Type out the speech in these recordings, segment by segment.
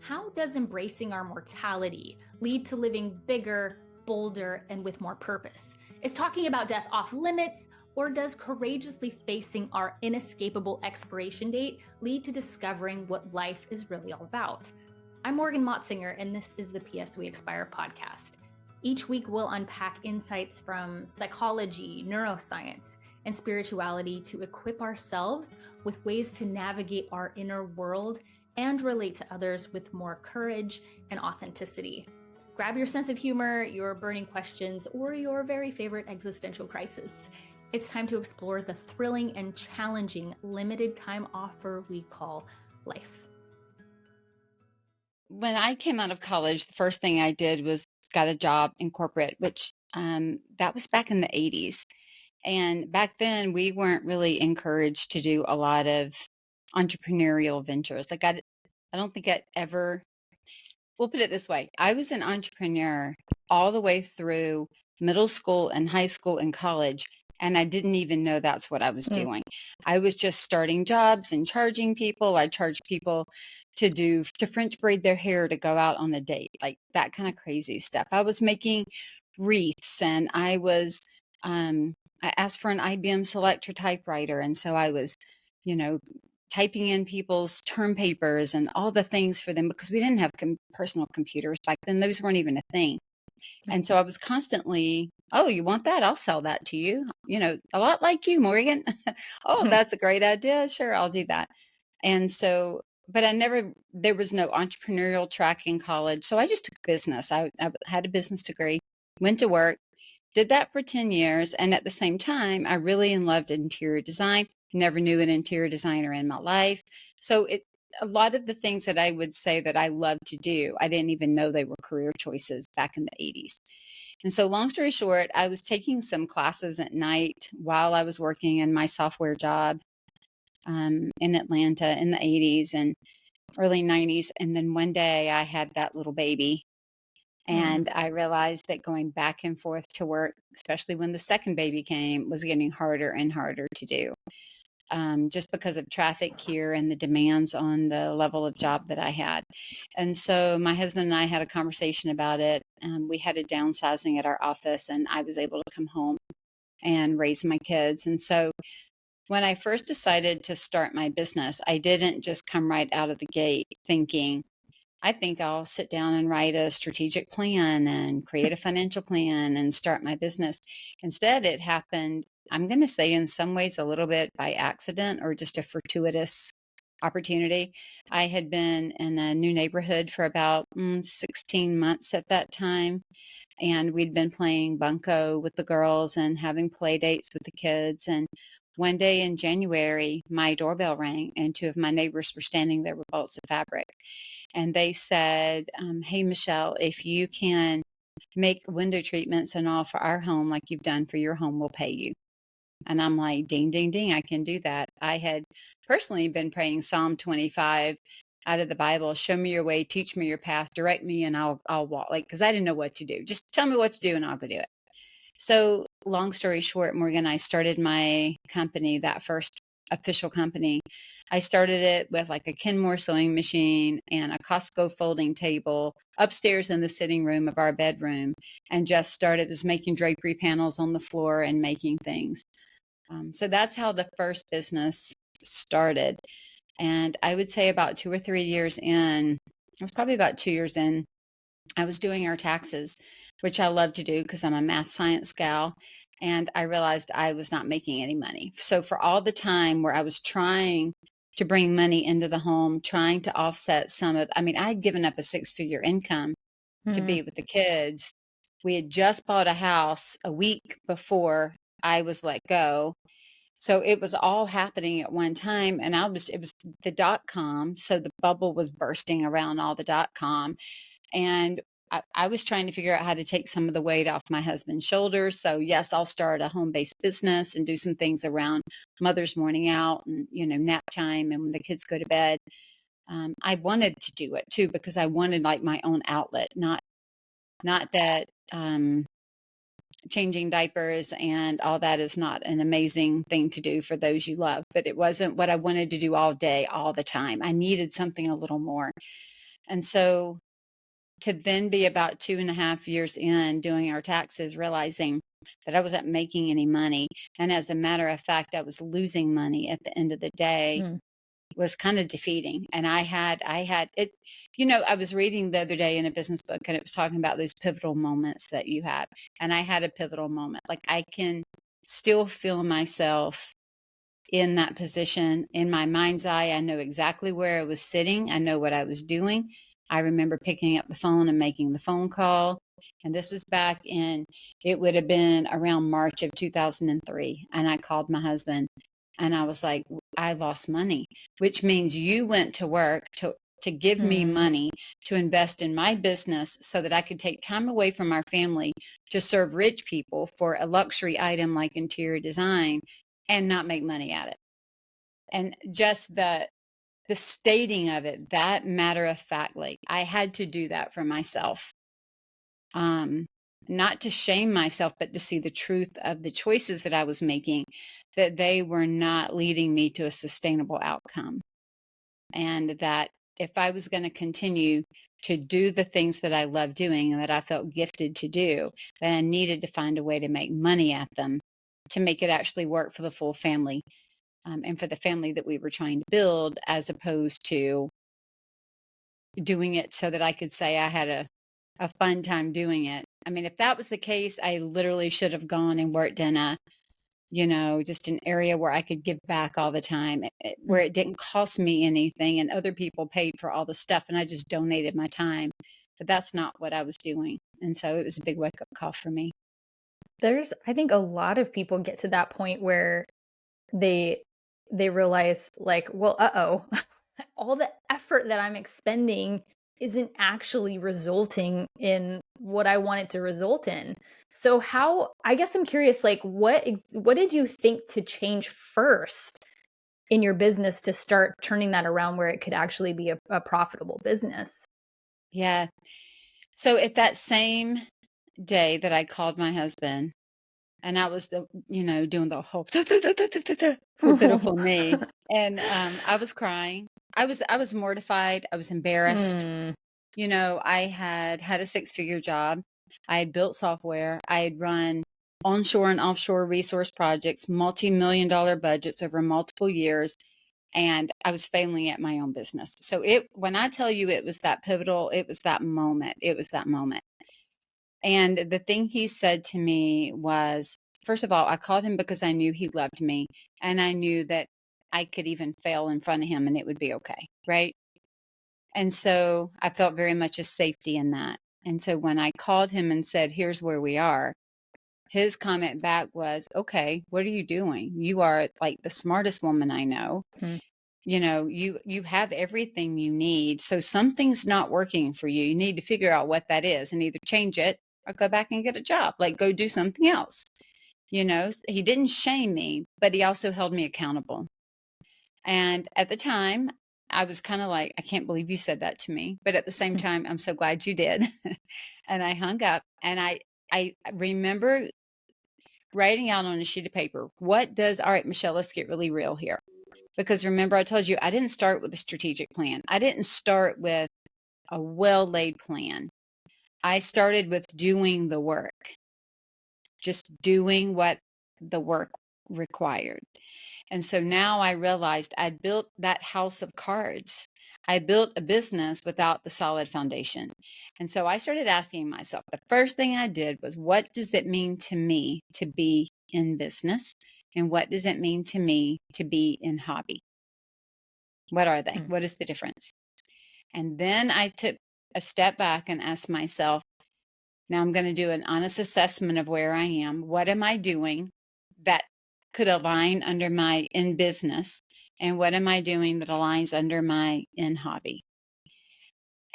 How does embracing our mortality lead to living bigger, bolder, and with more purpose? Is talking about death off limits, or does courageously facing our inescapable expiration date lead to discovering what life is really all about? I'm Morgan Motzinger, and this is the PS We Expire podcast. Each week, we'll unpack insights from psychology, neuroscience, and spirituality to equip ourselves with ways to navigate our inner world and relate to others with more courage and authenticity. Grab your sense of humor, your burning questions, or your very favorite existential crisis. It's time to explore the thrilling and challenging limited time offer we call life. When I came out of college, the first thing I did was got a job in corporate, which that was back in the 80s. And back then, we weren't really encouraged to do a lot of entrepreneurial ventures. I don't think I'd ever, we'll put it this way. I was an entrepreneur all the way through middle school and high school and college. And I didn't even know that's what I was doing. I was just starting jobs and charging people. I charged people to French braid their hair to go out on a date, like that kind of crazy stuff. I was making wreaths and I asked for an IBM Selectra typewriter. And so I was, you know, typing in people's term papers and all the things for them because we didn't have personal computers back then. Those weren't even a thing. And so I was constantly, oh, you want that? I'll sell that to you. A lot like you, Morgan. Oh, that's a great idea. Sure, I'll do that. And so, but there was no entrepreneurial track in college. So I just took business. I had a business degree, went to work, did that for 10 years. And at the same time, I really loved interior design. Never knew an interior designer in my life. So a lot of the things that I would say that I love to do, I didn't even know they were career choices back in the 80s. And so long story short, I was taking some classes at night while I was working in my software job in Atlanta in the 80s and early 90s. And then one day I had that little baby. And I realized that going back and forth to work, especially when the second baby came, was getting harder and harder to do. Just because of traffic here and the demands on the level of job that I had. And so my husband and I had a conversation about it. We had a downsizing at our office, and I was able to come home and raise my kids. And so when I first decided to start my business, I didn't just come right out of the gate thinking, I think I'll sit down and write a strategic plan and create a financial plan and start my business. Instead, it happened, I'm going to say in some ways a little bit by accident or just a fortuitous opportunity. I had been in a new neighborhood for about 16 months at that time. And we'd been playing bunco with the girls and having play dates with the kids. And one day in January, my doorbell rang and two of my neighbors were standing there with bolts of fabric. And they said, hey, Michele, if you can make window treatments and all for our home like you've done for your home, we'll pay you. And I'm like, ding, ding, ding, I can do that. I had personally been praying Psalm 25 out of the Bible, show me your way, teach me your path, direct me, and I'll walk. Because I didn't know what to do. Just tell me what to do and I'll go do it. So long story short, Morgan, I started my company, that first official company. I started it with like a Kenmore sewing machine and a Costco folding table upstairs in the sitting room of our bedroom, and just started was making drapery panels on the floor and making things. So that's how the first business started. And I would say about 2 or 3 years in, it was probably about 2 years in, I was doing our taxes, which I love to do because I'm a math science gal. And I realized I was not making any money. So for all the time where I was trying to bring money into the home, trying to offset I had given up a 6-figure income to be with the kids. We had just bought a house a week before I was let go. So it was all happening at one time. And it was the .com. So the bubble was bursting around all the .com. And I was trying to figure out how to take some of the weight off my husband's shoulders. So yes, I'll start a home-based business and do some things around mother's morning out and, nap time and when the kids go to bed. I wanted to do it too, because I wanted like my own outlet, not that, changing diapers and all that is not an amazing thing to do for those you love, but it wasn't what I wanted to do all day, all the time. I needed something a little more. And so to then be about 2.5 years in doing our taxes, realizing that I wasn't making any money. And as a matter of fact, I was losing money at the end of the day Mm. was kind of defeating. And I had it, I was reading the other day in a business book and it was talking about those pivotal moments that you have. And I had a pivotal moment. Like I can still feel myself in that position in my mind's eye. I know exactly where I was sitting. I know what I was doing. I remember picking up the phone and making the phone call. And this was back in, it would have been around March of 2003. And I called my husband and I was like, I lost money, which means you went to work to give me Mm. money to invest in my business so that I could take time away from our family to serve rich people for a luxury item like interior design and not make money at it. And just the stating of it, that matter of factly, I had to do that for myself. Not to shame myself, but to see the truth of the choices that I was making, that they were not leading me to a sustainable outcome. And that if I was going to continue to do the things that I love doing and that I felt gifted to do, then I needed to find a way to make money at them to make it actually work for the full family, and for the family that we were trying to build, as opposed to doing it so that I could say I had a fun time doing it. I mean, if that was the case, I literally should have gone and worked in just an area where I could give back all the time, where it didn't cost me anything and other people paid for all the stuff and I just donated my time. But that's not what I was doing. And so it was a big wake up call for me. I think a lot of people get to that point where they they realize like, well, uh-oh, all the effort that I'm expending isn't actually resulting in what I want it to result in. So I guess I'm curious, like what did you think to change first in your business to start turning that around where it could actually be a profitable business? Yeah. So at that same day that I called my husband, and I was, doing the whole poor pitiful me, and I was crying. I was mortified. I was embarrassed. Mm, I had a six-figure job. I had built software. I had run onshore and offshore resource projects, multi-million dollar budgets over multiple years, and I was failing at my own business. So when I tell you it was that pivotal, it was that moment. It was that moment. And the thing he said to me was, first of all, I called him because I knew he loved me and I knew that I could even fail in front of him and it would be okay. Right. And so I felt very much a safety in that. And so when I called him and said, here's where we are, his comment back was, okay, what are you doing? You are like the smartest woman I know. mm, You have everything you need. So something's not working for you. You need to figure out what that is and either change it or go back and get a job, like go do something else. He didn't shame me, but he also held me accountable. And at the time, I was kind of like, I can't believe you said that to me. But at the same mm, time, I'm so glad you did. And I hung up and I remember writing out on a sheet of paper, all right, Michele, let's get really real here. Because remember, I told you I didn't start with a strategic plan. I didn't start with a well laid plan. I started with doing the work, just doing what the work required. And so now I realized I'd built that house of cards. I built a business without the solid foundation. And so I started asking myself, the first thing I did was, what does it mean to me to be in business? And what does it mean to me to be in hobby? What are they? mm, What is the difference? And then I took a step back and asked myself, now I'm going to do an honest assessment of where I am. What am I doing that could align under my in business? And what am I doing that aligns under my in hobby?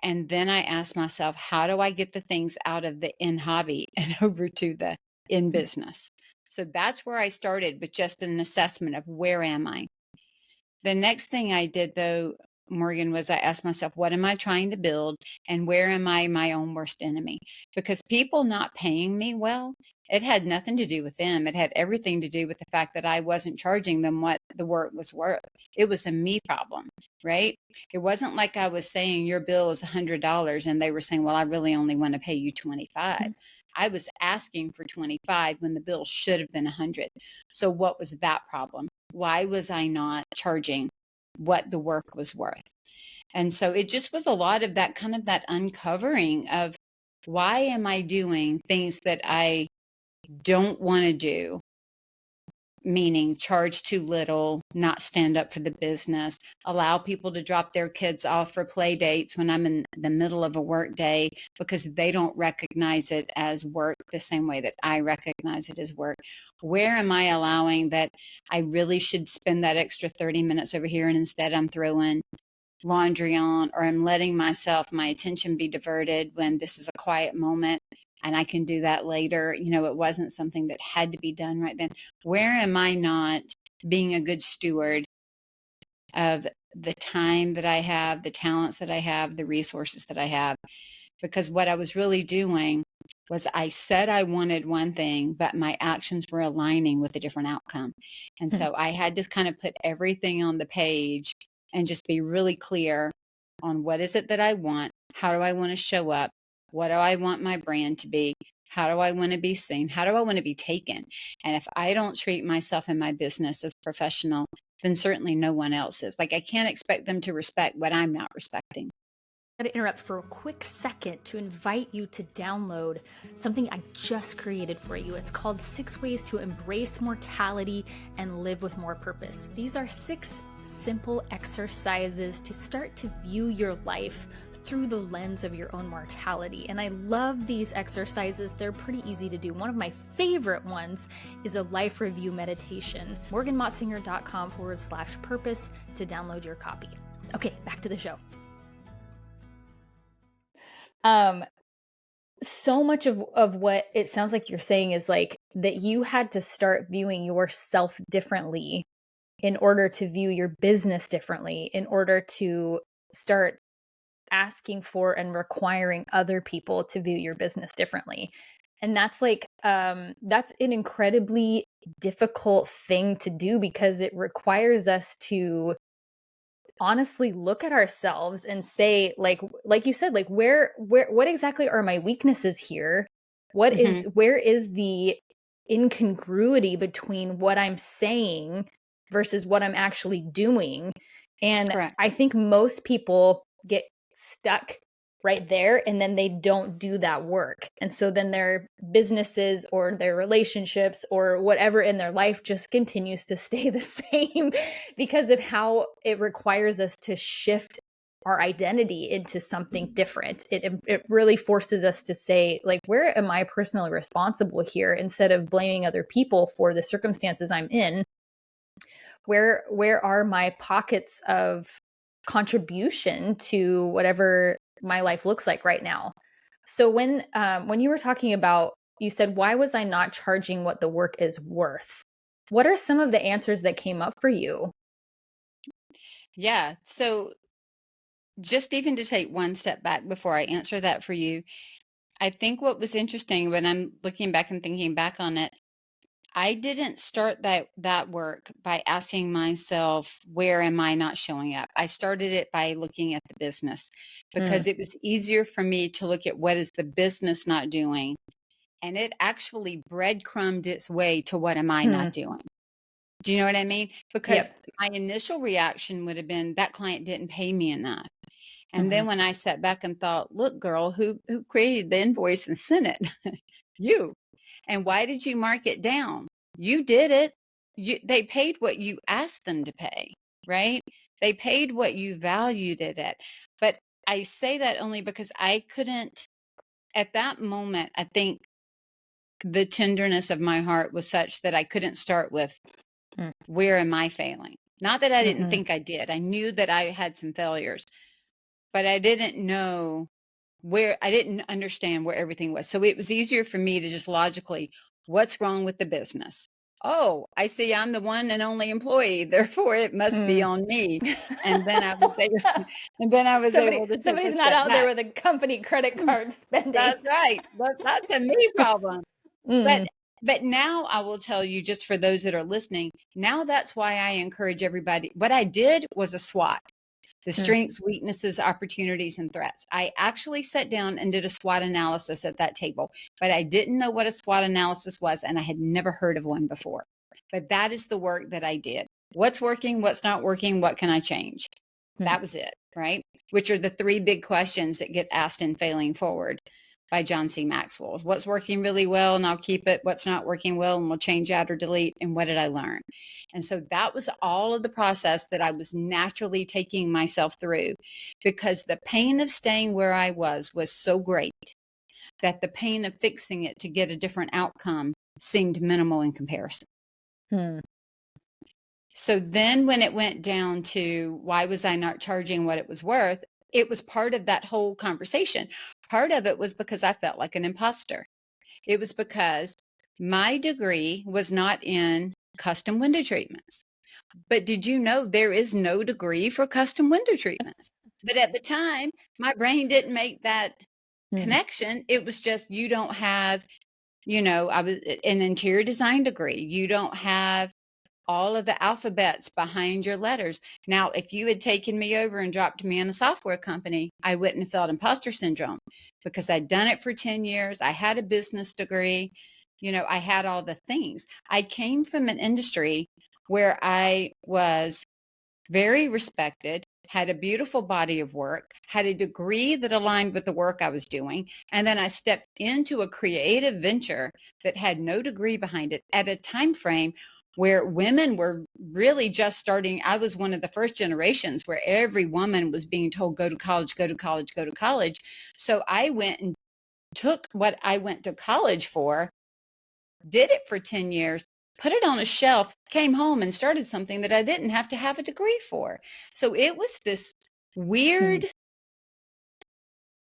And then I asked myself, how do I get the things out of the in hobby and over to the in mm, business? So that's where I started with just an assessment of where am I? The next thing I did, though, Morgan, was I asked myself, what am I trying to build and where am I my own worst enemy? Because people not paying me well, it had nothing to do with them. It had everything to do with the fact that I wasn't charging them what the work was worth. It was a me problem, right? It wasn't like I was saying your bill is $100 and they were saying, well, I really only want to pay you 25. I was asking for 25 when the bill should have been 100. So what was that problem? Why was I not charging what the work was worth? And so it just was a lot of that kind of that uncovering of why am I doing things that I don't want to do, meaning charge too little, not stand up for the business, allow people to drop their kids off for play dates when I'm in the middle of a work day because they don't recognize it as work the same way that I recognize it as work. Where am I allowing that I really should spend that extra 30 minutes over here and instead I'm throwing laundry on, or I'm letting myself, my attention be diverted when this is a quiet moment and I can do that later. You know, it wasn't something that had to be done right then. Where am I not being a good steward of the time that I have, the talents that I have, the resources that I have? Because what I was really doing was I said I wanted one thing, but my actions were aligning with a different outcome. And so I had to kind of put everything on the page and just be really clear on what is it that I want? How do I want to show up? What do I want my brand to be? How do I want to be seen? How do I want to be taken? And if I don't treat myself and my business as professional, then certainly no one else is. Like I can't expect them to respect what I'm not respecting. I'm going to interrupt for a quick second to invite you to download something I just created for you. It's called 6 Ways to Embrace Mortality and Live with More Purpose. These are 6 simple exercises to start to view your life through the lens of your own mortality. And I love these exercises. They're pretty easy to do. One of my favorite ones is a life review meditation. morganmotsinger.com/purpose to download your copy. Okay, back to the show. So much of what it sounds like you're saying is like that you had to start viewing yourself differently in order to view your business differently, in order to start asking for and requiring other people to view your business differently. And that's like, that's an incredibly difficult thing to do because it requires us to honestly look at ourselves and say, like you said, like where what exactly are my weaknesses here? Where is the incongruity between what I'm saying versus what I'm actually doing? And Correct. I think most people get stuck right there and then they don't do that work. And so then their businesses or their relationships or whatever in their life just continues to stay the same because of how it requires us to shift our identity into something different. It really forces us to say, like, where am I personally responsible here instead of blaming other people for the circumstances I'm in? Where are my pockets of contribution to whatever my life looks like right now? So when you were talking about, you said, why was I not charging what the work is worth? What are some of the answers that came up for you? Yeah. So just even to take one step back before I answer that for you, I think what was interesting when I'm looking back and thinking back on it, I didn't start that work by asking myself, where am I not showing up? I started it by looking at the business because it was easier for me to look at what is the business not doing. And it actually breadcrumbed its way to what am I not doing? Do you know what I mean? Because Yep. my initial reaction would have been that client didn't pay me enough. And then when I sat back and thought, look, girl, who created the invoice and sent it? You. And why did you mark it down? You did it. They paid what you asked them to pay, right? They paid what you valued it at. But I say that only because I couldn't, at that moment, I think the tenderness of my heart was such that I couldn't start with, where am I failing? Not that I didn't think I did. I knew that I had some failures, but I didn't know I didn't understand where everything was. So it was easier for me to just logically, what's wrong with the business? Oh, I see I'm the one and only employee, therefore it must be on me. And then I was able, and then I was able to take a Somebody's not step out there back. with a company credit card spending. That's right. That's a me problem. But But now I will tell you, just for those that are listening, now that's why I encourage everybody. What I did was a SWOT. The strengths, weaknesses, opportunities, and threats. I actually sat down and did a SWOT analysis at that table, but I didn't know what a SWOT analysis was, and I had never heard of one before. But that is the work that I did. What's working? What's not working? What can I change? That was it, right? Which are the three big questions that get asked in Failing Forward by John C. Maxwell. What's working really well, and I'll keep it. What's not working well, and we'll change out or delete. And what did I learn? And so that was all of the process that I was naturally taking myself through, because the pain of staying where I was so great that the pain of fixing it to get a different outcome seemed minimal in comparison. So then when it went down to why was I not charging what it was worth, it was part of that whole conversation. Part of it was because I felt like an imposter. It was because my degree was not in custom window treatments. But did you know there is no degree for custom window treatments? But at the time, my brain didn't make that connection. It was just, you don't have, I was an interior design degree. You don't have all of the alphabets behind your letters. Now, if you had taken me over and dropped me in a software company, I wouldn't have felt imposter syndrome, because I'd done it for 10 years. I had a business degree. I had all the things. I came from an industry where I was very respected, had a beautiful body of work, had a degree that aligned with the work I was doing. And then I stepped into a creative venture that had no degree behind it at a time frame where women were really just starting. I was one of the first generations where every woman was being told, go to college, go to college, go to college. So I went and took what I went to college for, did it for 10 years, put it on a shelf, came home and started something that I didn't have to have a degree for. So it was this weird,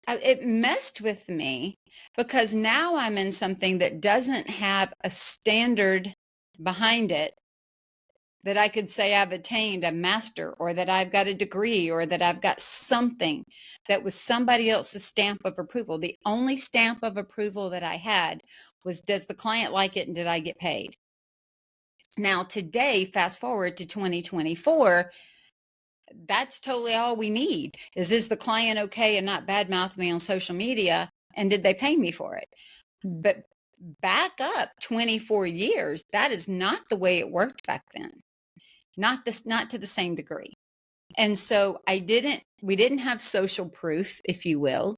it messed with me, because now I'm in something that doesn't have a standard behind it that I could say I've attained a master, or that I've got a degree, or that I've got something that was somebody else's stamp of approval. The only stamp of approval that I had was, does the client like it and did I get paid? Now today, fast forward to 2024, that's totally all we need. Is the client okay and not badmouth me on social media? And did they pay me for it? But back up 24 years, that is not the way it worked back then. Not to the same degree. And so we didn't have social proof, if you will.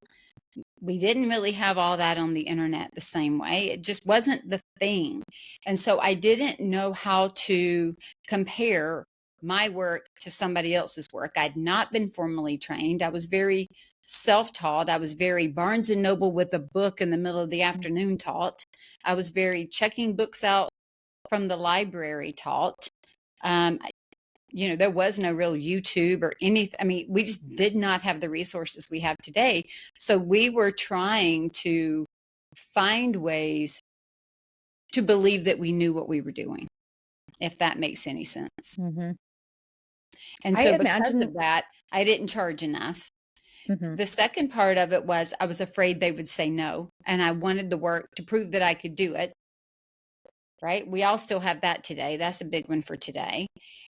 We didn't really have all that on the internet the same way. It just wasn't the thing. And so I didn't know how to compare my work to somebody else's work. I'd not been formally trained. I was very self-taught. I was very Barnes and Noble with a book in the middle of the afternoon taught. I was very checking books out from the library taught. There was no real YouTube or anything. I mean, we just did not have the resources we have today. So we were trying to find ways to believe that we knew what we were doing, if that makes any sense. And so because of that, I didn't charge enough. The second part of it was I was afraid they would say no, and I wanted the work to prove that I could do it. Right? We all still have that today. That's a big one for today.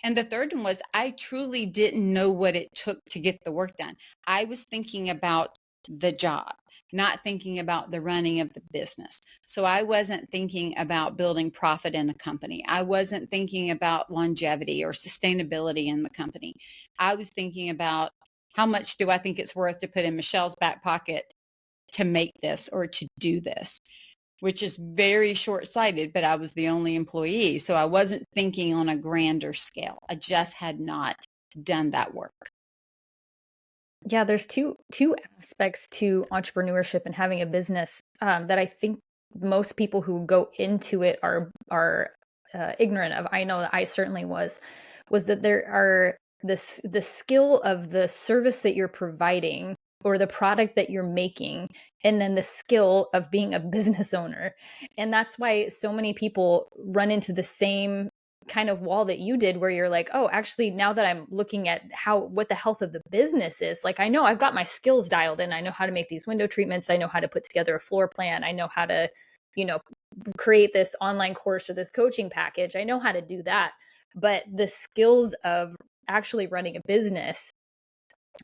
And the third one was I truly didn't know what it took to get the work done. I was thinking about the job, not thinking about the running of the business. So I wasn't thinking about building profit in a company. I wasn't thinking about longevity or sustainability in the company. I was thinking about, how much do I think it's worth to put in Michelle's back pocket to make this or to do this? Which is very short-sighted, but I was the only employee. So I wasn't thinking on a grander scale. I just had not done that work. Yeah, there's two aspects to entrepreneurship and having a business that I think most people who go into it are ignorant of. I know that I certainly was that there are the skill of the service that you're providing or the product that you're making, and then the skill of being a business owner. And that's why so many people run into the same kind of wall that you did, where you're like, oh, actually, now that I'm looking at what the health of the business is, like, I know I've got my skills dialed in. I know how to make these window treatments. I know how to put together a floor plan. I know how to, create this online course or this coaching package. I know how to do that. But the skills of actually running a business,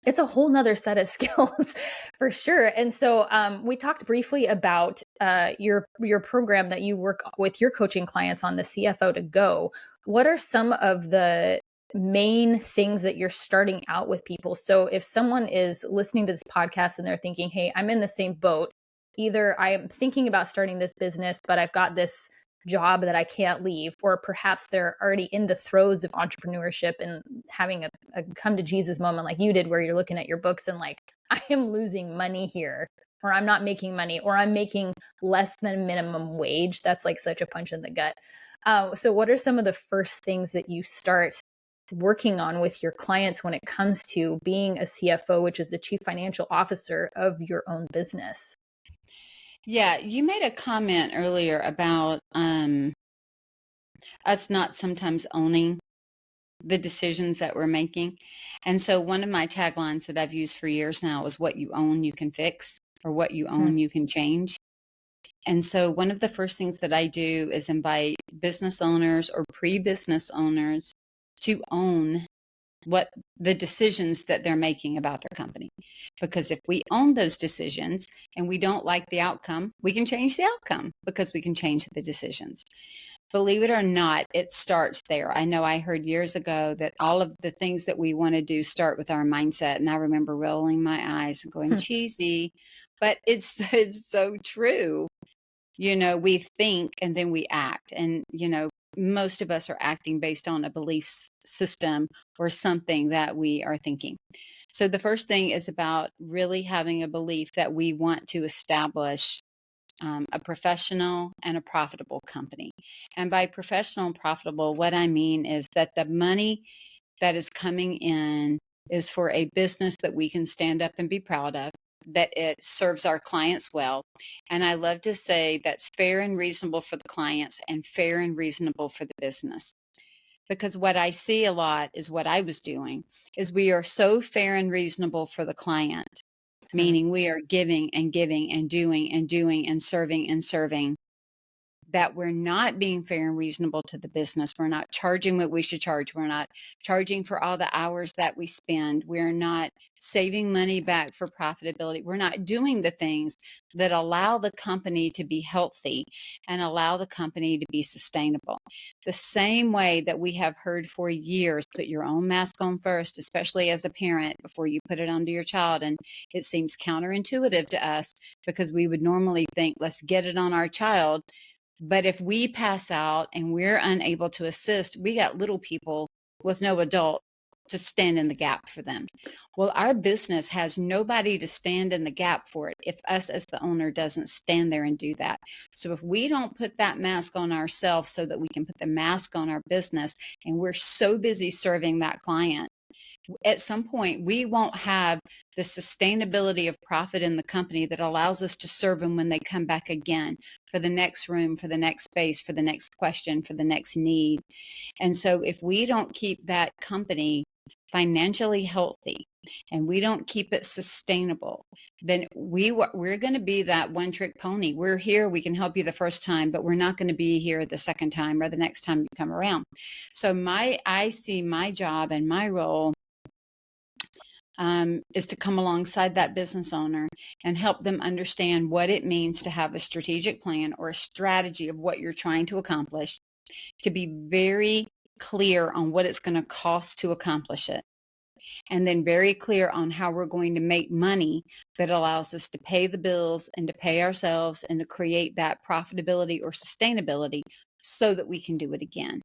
it's a whole nother set of skills for sure. And so we talked briefly about your program that you work with your coaching clients on, the CFO to Go. What are some of the main things that you're starting out with people? So if someone is listening to this podcast and they're thinking, hey, I'm in the same boat, either I am thinking about starting this business, but I've got this job that I can't leave, or perhaps they're already in the throes of entrepreneurship and having a come to Jesus moment like you did, where you're looking at your books and like, I am losing money here, or I'm not making money, or I'm making less than minimum wage. That's like such a punch in the gut. So what are some of the first things that you start working on with your clients when it comes to being a CFO, which is the chief financial officer of your own business? Yeah, you made a comment earlier about us not sometimes owning the decisions that we're making. And so one of my taglines that I've used for years now is what you own, you can fix, or what you Hmm. own, you can change. And so one of the first things that I do is invite business owners or pre-business owners to own what the decisions that they're making about their company. Because if we own those decisions and we don't like the outcome, we can change the outcome because we can change the decisions. Believe it or not, it starts there. I know I heard years ago that all of the things that we want to do start with our mindset. And I remember rolling my eyes and going, Hmm. cheesy, but it's so true. We think and then we act. And, most of us are acting based on a belief system or something that we are thinking. So the first thing is about really having a belief that we want to establish a professional and a profitable company. And by professional and profitable, what I mean is that the money that is coming in is for a business that we can stand up and be proud of, that it serves our clients well. And I love to say that's fair and reasonable for the clients and fair and reasonable for the business. Because what I see a lot is what I was doing is we are so fair and reasonable for the client, Hmm. meaning we are giving and giving and doing and doing and serving, that we're not being fair and reasonable to the business. We're not charging what we should charge. We're not charging for all the hours that we spend. We're not saving money back for profitability. We're not doing the things that allow the company to be healthy and allow the company to be sustainable. The same way that we have heard for years, put your own mask on first, especially as a parent, before you put it onto your child. And it seems counterintuitive to us because we would normally think, let's get it on our child. But if we pass out and we're unable to assist, we got little people with no adult to stand in the gap for them. Well, our business has nobody to stand in the gap for it if us as the owner doesn't stand there and do that. So if we don't put that mask on ourselves so that we can put the mask on our business, and we're so busy serving that client, at some point we won't have the sustainability of profit in the company that allows us to serve them when they come back again for the next room, for the next space, for the next question, for the next need. And so if we don't keep that company financially healthy and we don't keep it sustainable, then we're going to be that one trick pony. We're here, we can help you the first time, but we're not going to be here the second time or the next time you come around. So I see my job and my role is to come alongside that business owner and help them understand what it means to have a strategic plan or a strategy of what you're trying to accomplish, to be very clear on what it's going to cost to accomplish it, and then very clear on how we're going to make money that allows us to pay the bills and to pay ourselves and to create that profitability or sustainability so that we can do it again.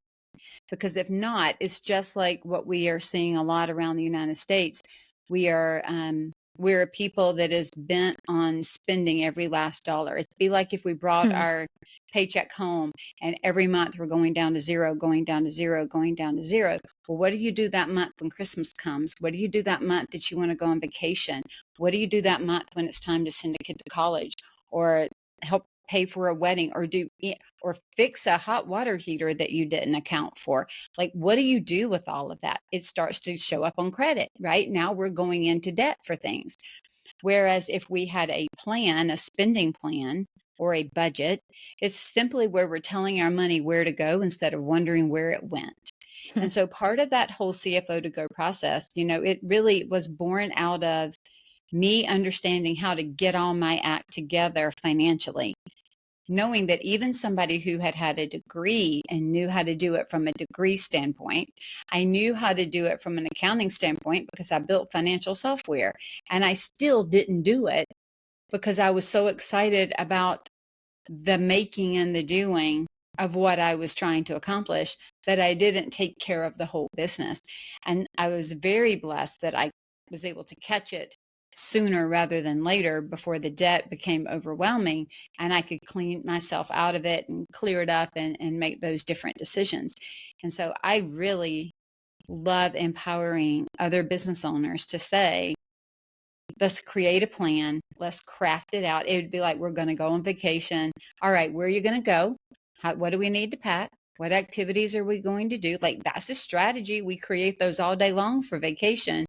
Because if not, it's just like what we are seeing a lot around the United States. We're a people that is bent on spending every last dollar. It'd be like if we brought Hmm. our paycheck home and every month we're going down to zero, going down to zero, going down to zero. Well, what do you do that month when Christmas comes? What do you do that month that you want to go on vacation? What do you do that month when it's time to send a kid to college or help pay for a wedding or fix a hot water heater that you didn't account for? Like, what do you do with all of that? It starts to show up on credit, right? Now we're going into debt for things. Whereas if we had a plan, a spending plan, or a budget. It's simply where we're telling our money where to go instead of wondering where it went. And so part of that whole CFO to go process, it really was born out of me understanding how to get all my act together financially, knowing that even somebody who had had a degree and knew how to do it from a degree standpoint, I knew how to do it from an accounting standpoint because I built financial software, and I still didn't do it because I was so excited about the making and the doing of what I was trying to accomplish that I didn't take care of the whole business. And I was very blessed that I was able to catch it sooner rather than later before the debt became overwhelming and I could clean myself out of it and clear it up and make those different decisions. And so I really love empowering other business owners to say, let's create a plan. Let's craft it out. It would be like, we're going to go on vacation. All right, where are you going to go? What do we need to pack? What activities are we going to do? Like, that's a strategy. We create those all day long for vacation,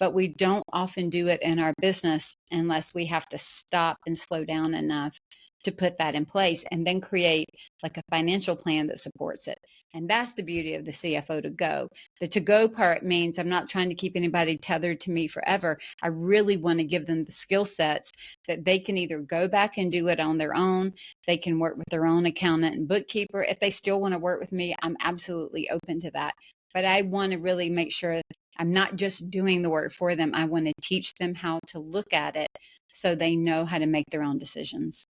but we don't often do it in our business unless we have to stop and slow down enough to put that in place and then create like a financial plan that supports it. And that's the beauty of the CFO to go. The to go part means I'm not trying to keep anybody tethered to me forever. I really want to give them the skill sets that they can either go back and do it on their own. They can work with their own accountant and bookkeeper. If they still want to work with me, I'm absolutely open to that. But I want to really make sure I'm not just doing the work for them. I want to teach them how to look at it so they know how to make their own decisions.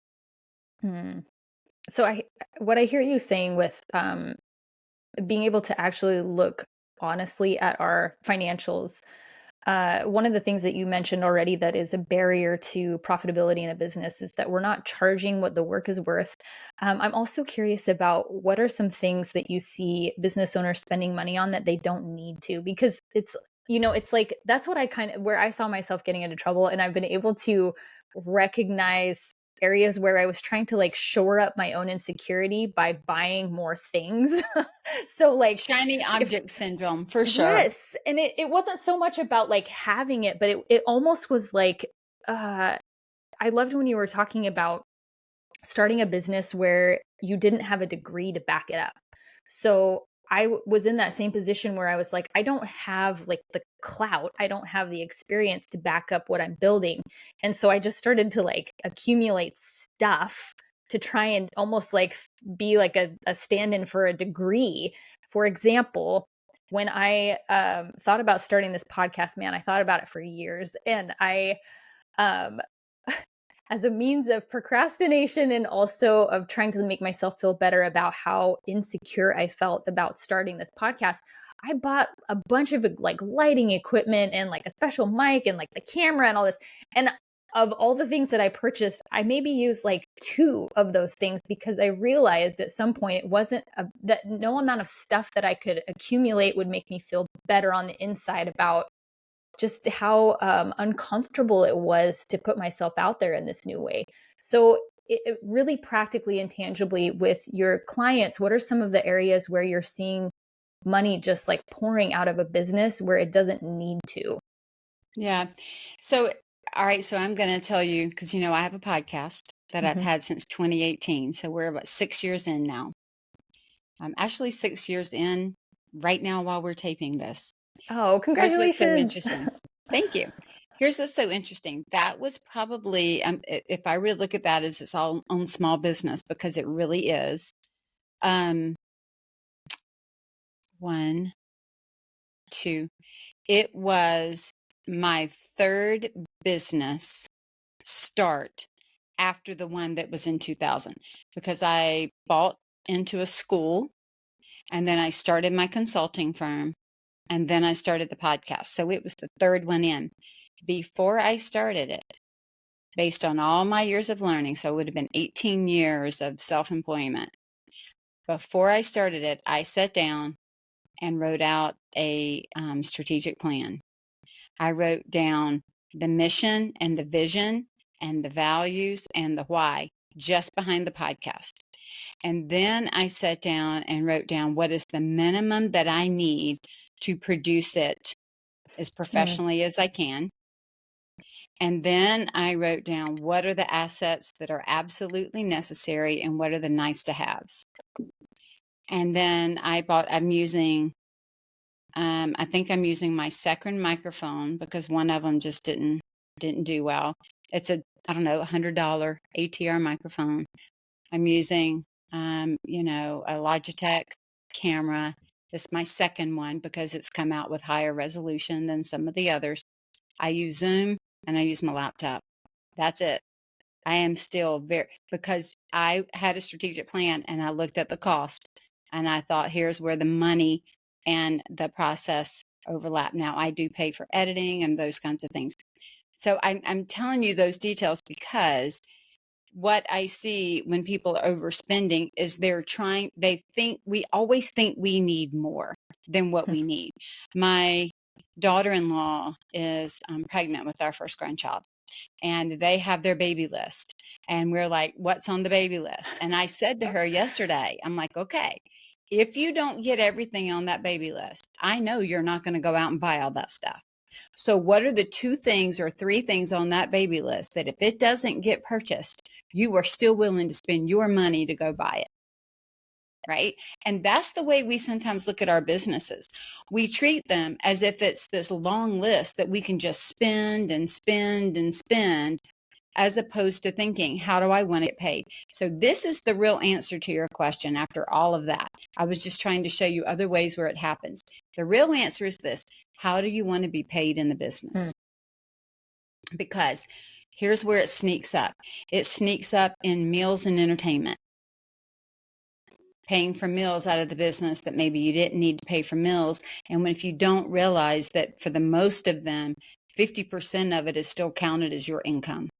Hmm. So what I hear you saying with being able to actually look honestly at our financials. One of the things that you mentioned already that is a barrier to profitability in a business is that we're not charging what the work is worth. I'm also curious about what are some things that you see business owners spending money on that they don't need to, because it's like that's what I kind of where I saw myself getting into trouble, and I've been able to recognize areas where I was trying to like shore up my own insecurity by buying more things. So like Shiny if object syndrome, for sure. yes, and it wasn't so much about like having it, but it almost was like uh I loved when you were talking about starting a business where you didn't have a degree to back it up. So was in that same position where I was like, I don't have like the clout, I don't have the experience to back up what I'm building. And so I just started to like accumulate stuff to try and almost like be like a stand in for a degree. For example, when I thought about starting this podcast, man, I thought about it for years. And um, as a means of procrastination and also of trying to make myself feel better about how insecure I felt about starting this podcast, I bought a bunch of like lighting equipment and like a special mic and like the camera and all this. And of all the things that I purchased, I maybe used like two of those things because I realized at some point it wasn't that no amount of stuff that I could accumulate would make me feel better on the inside about just how uncomfortable it was to put myself out there in this new way. So, it really practically and tangibly with your clients, what are some of the areas where you're seeing money just like pouring out of a business where it doesn't need to? Yeah. So, all right. So I'm going to tell you, because, I have a podcast that I've Mm-hmm. had since 2018. So we're about 6 years in now. I'm actually 6 years in right now while we're taping this. Oh, Here's what's so congratulations. interesting. Thank you. Here's what's so interesting. That was probably, if I really look at that as its own small business, because it really is. Um, one, two. It was my third business start after the one that was in 2000, because I bought into a school and then I started my consulting firm and then I started the podcast. So it was the third one in. Before I started it, based on all my years of learning, so it would have been 18 years of self-employment. Before I started it, I sat down and wrote out a strategic plan. I wrote down the mission and the vision and the values and the why just behind the podcast. And then I sat down and wrote down what is the minimum that I need to produce it as Mm, professionally as I can. And then I wrote down what are the assets that are absolutely necessary and what are the nice to haves. And then I think I'm using my second microphone because one of them just didn't do well. It's I don't know, $100 ATR microphone. I'm using, a Logitech camera. It's my second one because it's come out with higher resolution than some of the others. I use Zoom and I use my laptop. That's it. I am still because I had a strategic plan and I looked at the cost and I thought, here's where the money and the process overlap. Now I do pay for editing and those kinds of things. So I'm telling you those details because what I see when people are overspending is we always think we need more than what we need. My daughter-in-law is pregnant with our first grandchild and they have their baby list. And we're like, what's on the baby list? And I said to her yesterday, I'm like, okay, if you don't get everything on that baby list, I know you're not going to go out and buy all that stuff. So what are the 2 things or 3 things on that baby list that if it doesn't get purchased, you are still willing to spend your money to go buy it? Right? And that's the way we sometimes look at our businesses. We treat them as if it's this long list that we can just spend and spend and spend, as opposed to thinking, how do I want to get paid? So this is the real answer to your question after all of that. I was just trying to show you other ways where it happens. The real answer is this: how do you want to be paid in the business? Because here's where it sneaks up. It sneaks up in meals and entertainment. Paying for meals out of the business that maybe you didn't need to pay for meals. And if you don't realize that for the most of them, 50% of it is still counted as your income.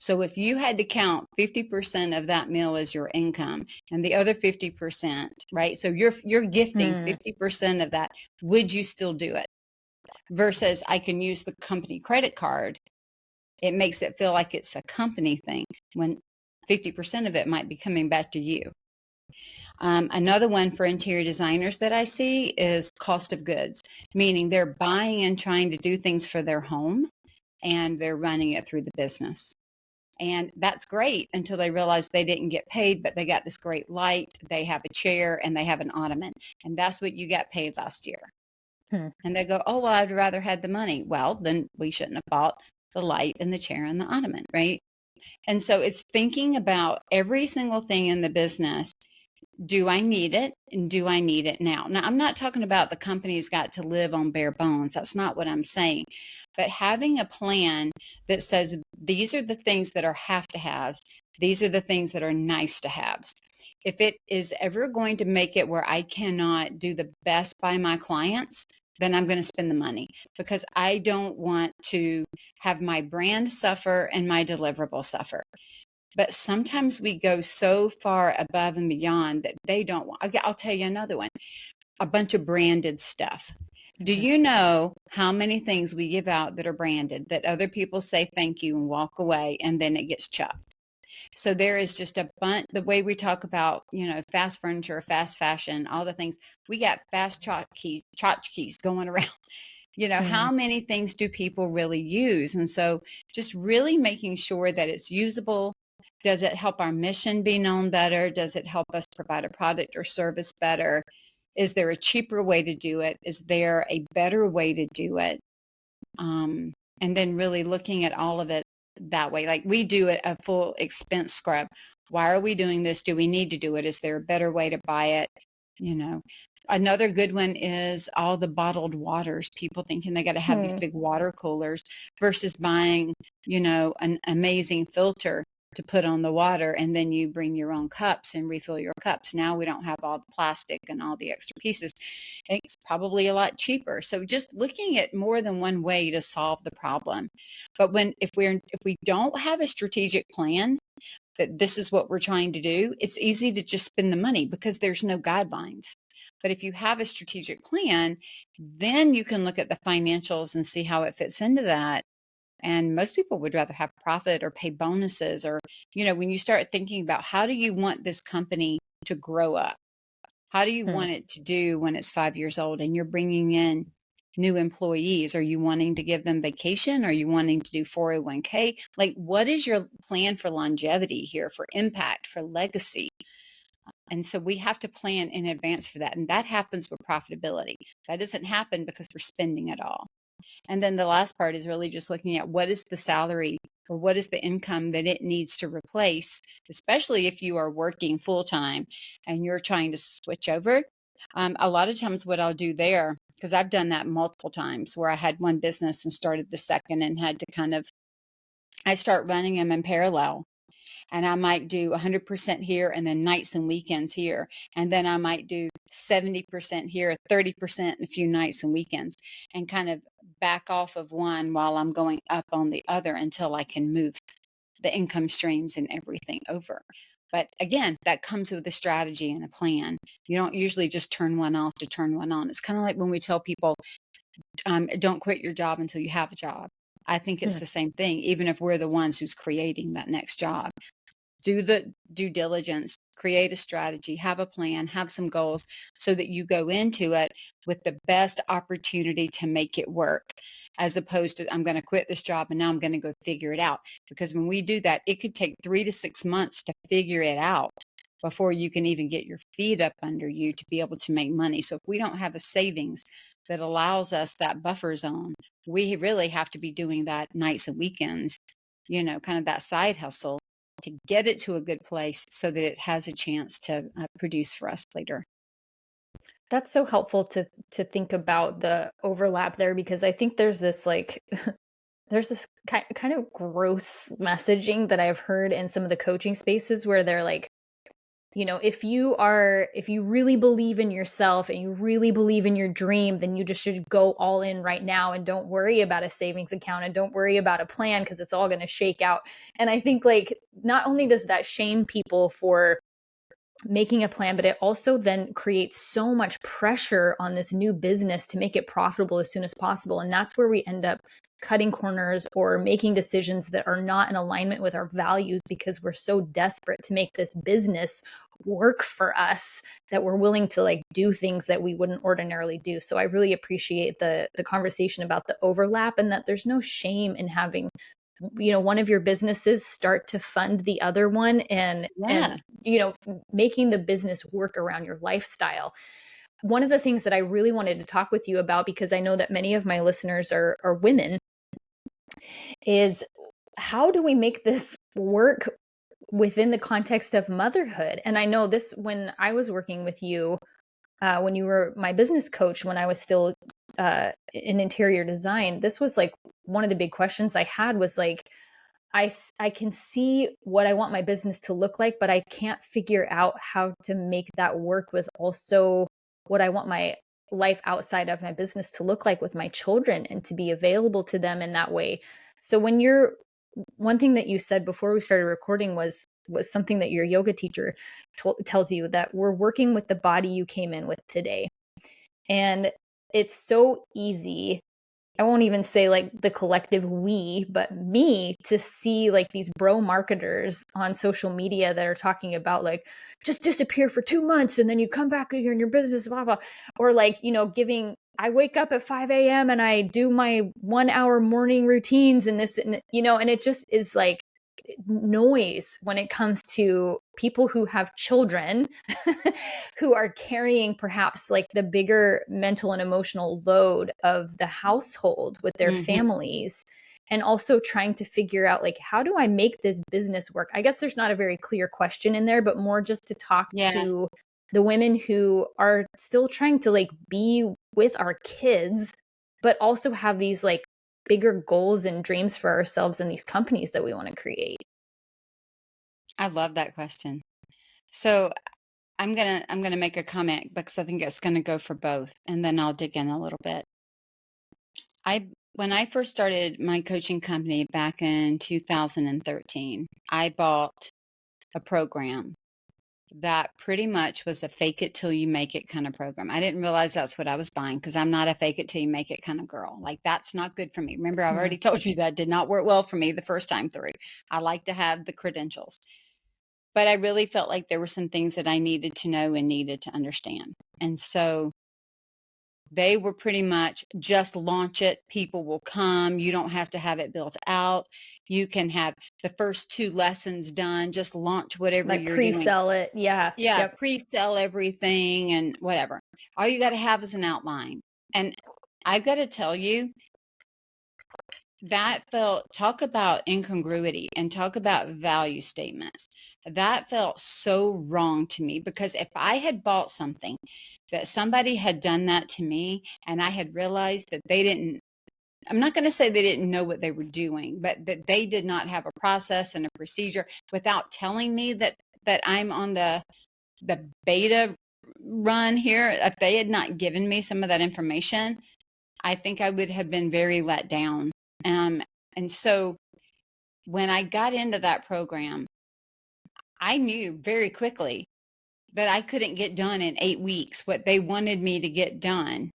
So if you had to count 50% of that meal as your income and the other 50%, right? So you're gifting 50% of that, would you still do it? Versus I can use the company credit card. It makes it feel like it's a company thing when 50% of it might be coming back to you. Another one for interior designers that I see is cost of goods, meaning they're buying and trying to do things for their home and they're running it through the business. And that's great until they realize they didn't get paid, but they got this great light, they have a chair, and they have an ottoman. And that's what you got paid last year. And they go, oh, well, I'd rather had the money. Well, then we shouldn't have bought the light and the chair and the ottoman, right? And so it's thinking about every single thing in the business. Do I need it? And do I need it now? Now, I'm not talking about the company's got to live on bare bones. That's not what I'm saying. But having a plan that says these are the things that are have to haves, these are the things that are nice to haves. If it is ever going to make it where I cannot do the best by my clients, then I'm going to spend the money because I don't want to have my brand suffer and my deliverable suffer. But sometimes we go so far above and beyond that they don't want. I'll tell you another one, a bunch of branded stuff. Do you know how many things we give out that are branded that other people say thank you and walk away and then it gets chucked? So there is just a bunch, the way we talk about, fast furniture, fast fashion, all the things, we got fast tchotchkes going around. How many things do people really use? And so just really making sure that it's usable. Does it help our mission be known better? Does it help us provide a product or service better? Is there a cheaper way to do it? Is there a better way to do it? And then really looking at all of it that way. Like we do a full expense scrub. Why are we doing this? Do we need to do it? Is there a better way to buy it? Another good one is all the bottled waters. People thinking they got to have these big water coolers versus buying, an amazing filter to put on the water, and then you bring your own cups and refill your cups. Now we don't have all the plastic and all the extra pieces. It's probably a lot cheaper. So just looking at more than one way to solve the problem. But if we don't have a strategic plan that this is what we're trying to do, it's easy to just spend the money because there's no guidelines. But if you have a strategic plan, then you can look at the financials and see how it fits into that. And most people would rather have profit or pay bonuses or, when you start thinking about how do you want this company to grow up? How do you want it to do when it's 5 years old and you're bringing in new employees? Are you wanting to give them vacation? Are you wanting to do 401k? Like, what is your plan for longevity here, for impact, for legacy? And so we have to plan in advance for that. And that happens with profitability. That doesn't happen because we're spending it all. And then the last part is really just looking at what is the salary or what is the income that it needs to replace, especially if you are working full time and you're trying to switch over. A lot of times, what I'll do there, because I've done that multiple times where I had one business and started the second and had to I start running them in parallel. And I might do 100% here and then nights and weekends here. And then I might do 70% here, 30% a few nights and weekends, and kind of back off of one while I'm going up on the other until I can move the income streams and everything over. But again, that comes with a strategy and a plan. You don't usually just turn one off to turn one on. It's kind of like when we tell people, don't quit your job until you have a job. I think it's the same thing, even if we're the ones who's creating that next job. Do the due diligence, create a strategy, have a plan, have some goals so that you go into it with the best opportunity to make it work, as opposed to, I'm going to quit this job and now I'm going to go figure it out. Because when we do that, it could take 3 to 6 months to figure it out before you can even get your feet up under you to be able to make money. So if we don't have a savings that allows us that buffer zone, we really have to be doing that nights and weekends, kind of that side hustle to get it to a good place so that it has a chance to produce for us later. That's so helpful to think about the overlap there, because I think there's this there's this kind of gross messaging that I've heard in some of the coaching spaces where they're like, if you really believe in yourself and you really believe in your dream, then you just should go all in right now and don't worry about a savings account and don't worry about a plan because it's all going to shake out. And I think, like, not only does that shame people for making a plan, but it also then creates so much pressure on this new business to make it profitable as soon as possible. And that's where we end up cutting corners or making decisions that are not in alignment with our values because we're so desperate to make this business work for us that we're willing to like do things that we wouldn't ordinarily do. So I really appreciate the conversation about the overlap, and that there's no shame in having one of your businesses start to fund the other one, and Yeah. making the business work around your lifestyle. One of the things that I really wanted to talk with you about, because I know that many of my listeners are women, is how do we make this work within the context of motherhood? And I know this, when I was working with you, when you were my business coach, when I was still in interior design, this was like one of the big questions I had was like, I can see what I want my business to look like, but I can't figure out how to make that work with also what I want my life outside of my business to look like with my children and to be available to them in that way. So one thing that you said before we started recording was something that your yoga teacher tells you, that we're working with the body you came in with today. And it's so easy, I won't even say like the collective we, but me, to see like these bro marketers on social media that are talking about like, just disappear for 2 months and then you come back and you're in your business, blah, blah. Or like, I wake up at 5 a.m. and I do my 1 hour morning routines and this, and it just is like noise when it comes to people who have children who are carrying perhaps like the bigger mental and emotional load of the household with their families, and also trying to figure out like, how do I make this business work? I guess there's not a very clear question in there, but more just to talk Yeah. to the women who are still trying to like be with our kids, but also have these like bigger goals and dreams for ourselves and these companies that we want to create. I love that question. So I'm gonna make a comment because I think it's gonna go for both, and then I'll dig in a little bit. When I first started my coaching company back in 2013, I bought a program that pretty much was a fake it till you make it kind of program. I didn't realize that's what I was buying because I'm not a fake it till you make it kind of girl. Like, that's not good for me. Remember, I've already told you that did not work well for me the first time through. I like to have the credentials. But I really felt like there were some things that I needed to know and needed to understand. And so They were pretty much just launch it. People will come. You don't have to have it built out. You can have the first 2 lessons done. Just launch whatever Like you're doing. pre-sell it. Yeah. Yeah, Yep. pre-sell everything and whatever. All you got to have is an outline. And I've got to tell you, that felt, talk about incongruity and talk about value statements. That felt so wrong to me, because if I had bought something that somebody had done that to me and I had realized that they didn't, I'm not going to say they didn't know what they were doing, but that they did not have a process and a procedure without telling me that I'm on the beta run here, if they had not given me some of that information, I think I would have been very let down. And so when I got into that program, I knew very quickly that I couldn't get done in 8 weeks what they wanted me to get done.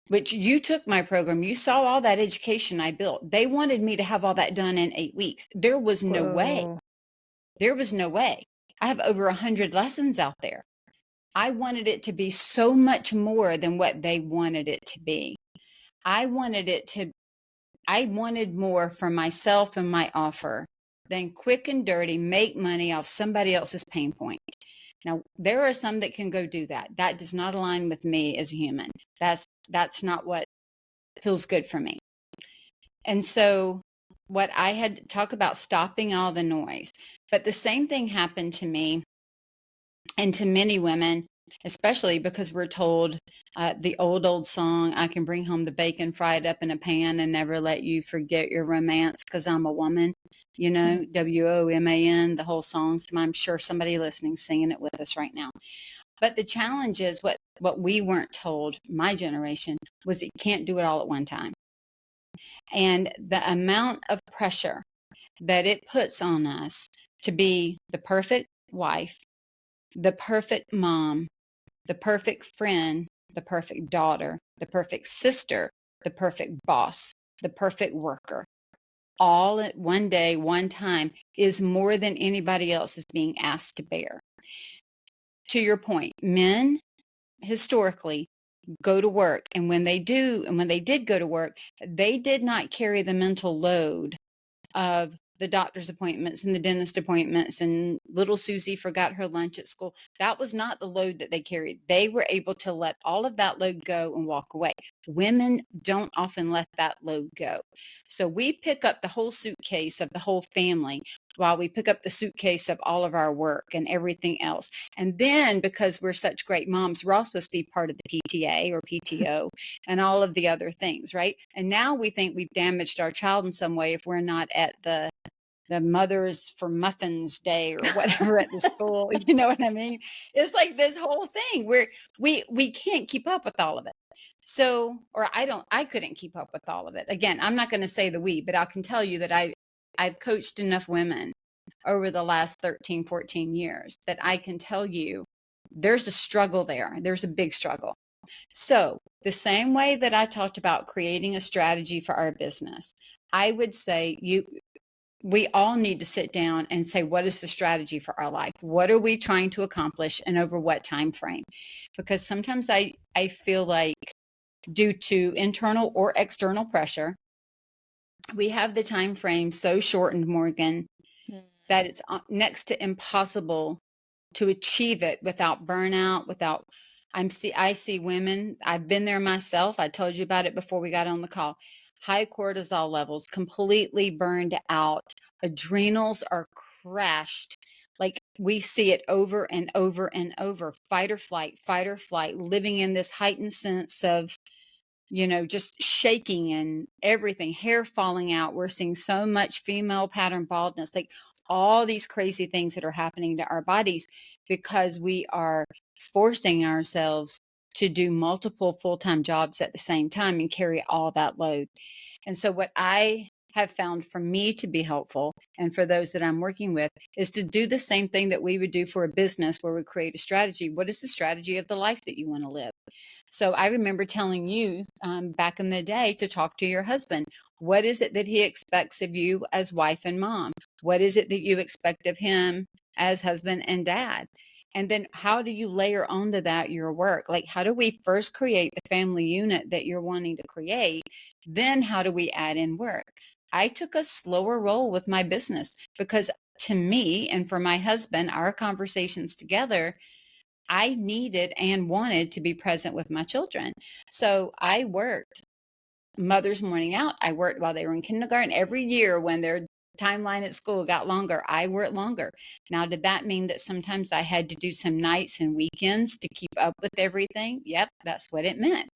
Which, you took my program, you saw all that education I built. They wanted me to have all that done in 8 weeks. There was no way. Whoa. There was no way. I have over 100 lessons out there. I wanted it to be so much more than what they wanted it to be. I wanted more for myself and my offer than quick and dirty, make money off somebody else's pain point. Now, there are some that can go do that. That does not align with me as a human. That's not what feels good for me. And so what I had to talk about, stopping all the noise. But the same thing happened to me and to many women, especially because we're told the old song, I can bring home the bacon fried up in a pan and never let you forget your romance because I'm a woman, you know, WOMAN, the whole song. So I'm sure somebody listening singing it with us right now. But the challenge is what we weren't told, my generation, was that you can't do it all at one time. And the amount of pressure that it puts on us to be the perfect wife, the perfect mom, the perfect friend, the perfect daughter, the perfect sister, the perfect boss, the perfect worker, all at one day, one time, is more than anybody else is being asked to bear. To your point, men historically go to work, and when they did go to work, they did not carry the mental load of the doctor's appointments and the dentist appointments and little Susie forgot her lunch at school. That was not the load that they carried. They were able to let all of that load go and walk away. Women don't often let that load go. So we pick up the whole suitcase of the whole family while we pick up the suitcase of all of our work and everything else. And then, because we're such great moms, we're all supposed to be part of the PTA or PTO and all of the other things, right? And now we think we've damaged our child in some way if we're not at the Mothers for Muffins Day or whatever at the school. You know what I mean? It's like this whole thing where we can't keep up with all of it. So, or I couldn't keep up with all of it. Again, I'm not going to say the we, but I can tell you that I've coached enough women over the last 13, 14 years that I can tell you there's a struggle there. There's a big struggle. So the same way that I talked about creating a strategy for our business, I would say we all need to sit down and say, what is the strategy for our life? What are we trying to accomplish and over what time frame? Because sometimes I feel like, due to internal or external pressure, we have the time frame so shortened, Morgan, that it's next to impossible to achieve it without burnout, without I see women, I've been there myself. I told you about it before we got on the call. High cortisol levels, completely burned out. Adrenals are crashed. Like, we see it over and over and over. Fight or flight, living in this heightened sense of, just shaking and everything, hair falling out. We're seeing so much female pattern baldness, like all these crazy things that are happening to our bodies because we are forcing ourselves to do multiple full-time jobs at the same time and carry all that load. And so what I have found for me to be helpful, and for those that I'm working with, is to do the same thing that we would do for a business, where we create a strategy. What is the strategy of the life that you want to live? So I remember telling you back in the day to talk to your husband. What is it that he expects of you as wife and mom? What is it that you expect of him as husband and dad? And then how do you layer onto that your work? Like, how do we first create the family unit that you're wanting to create? Then how do we add in work? I took a slower roll with my business because to me and for my husband, our conversations together, I needed and wanted to be present with my children. So I worked Mother's Morning Out. I worked while they were in kindergarten. Every year when their timeline at school got longer, I worked longer. Now, did that mean that sometimes I had to do some nights and weekends to keep up with everything? Yep, that's what it meant.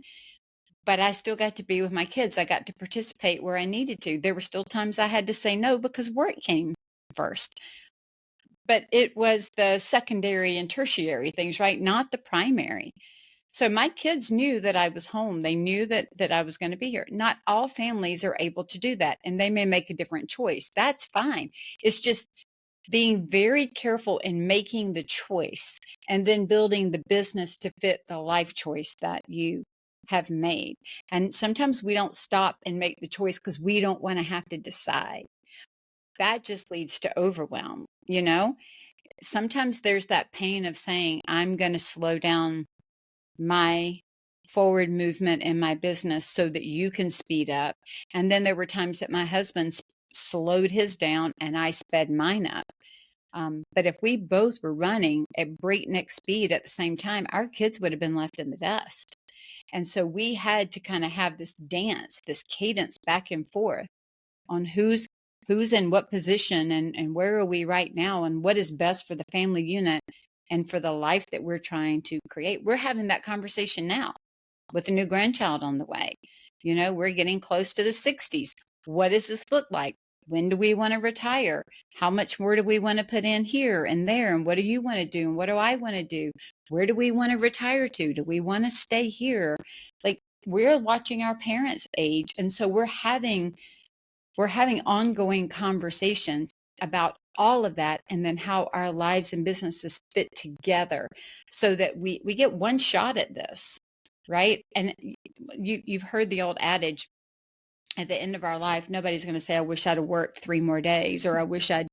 But I still got to be with my kids. I got to participate where I needed to. There were still times I had to say no because work came first. But it was the secondary and tertiary things, right? Not the primary. So my kids knew that I was home. They knew that I was going to be here. Not all families are able to do that, and they may make a different choice. That's fine. It's just being very careful in making the choice and then building the business to fit the life choice that you have made. And sometimes we don't stop and make the choice because we don't want to have to decide. That just leads to overwhelm, you know? Sometimes there's that pain of saying, I'm going to slow down my forward movement in my business so that you can speed up. And then there were times that my husband slowed his down and I sped mine up. But if we both were running at breakneck speed at the same time, our kids would have been left in the dust. And so we had to kind of have this dance, this cadence back and forth on who's in what position and where are we right now and what is best for the family unit and for the life that we're trying to create. We're having that conversation now with a new grandchild on the way. You know, we're getting close to the 60s. What does this look like? When do we want to retire? How much more do we want to put in here and there? And what do you want to do? And what do I want to do? Where do we want to retire to? Do we want to stay here? Like, we're watching our parents age. And so we're having ongoing conversations about all of that and then how our lives and businesses fit together so that we get one shot at this, right? And you've heard the old adage, at the end of our life, nobody's going to say, I wish I'd have worked 3 more days, or I wish I'd,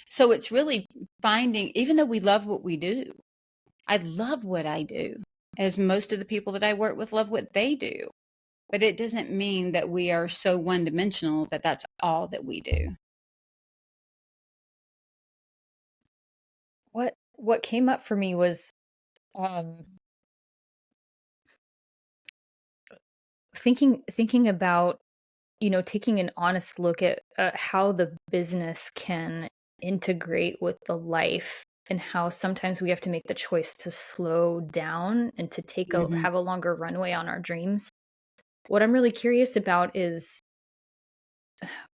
so it's really finding, even though we love what we do, I love what I do, as most of the people that I work with love what they do. But it doesn't mean that we are so one-dimensional that that's all that we do. What came up for me was um thinking about, taking an honest look at how the business can integrate with the life, and how sometimes we have to make the choice to slow down and to Mhm. have a longer runway on our dreams. What I'm really curious about is,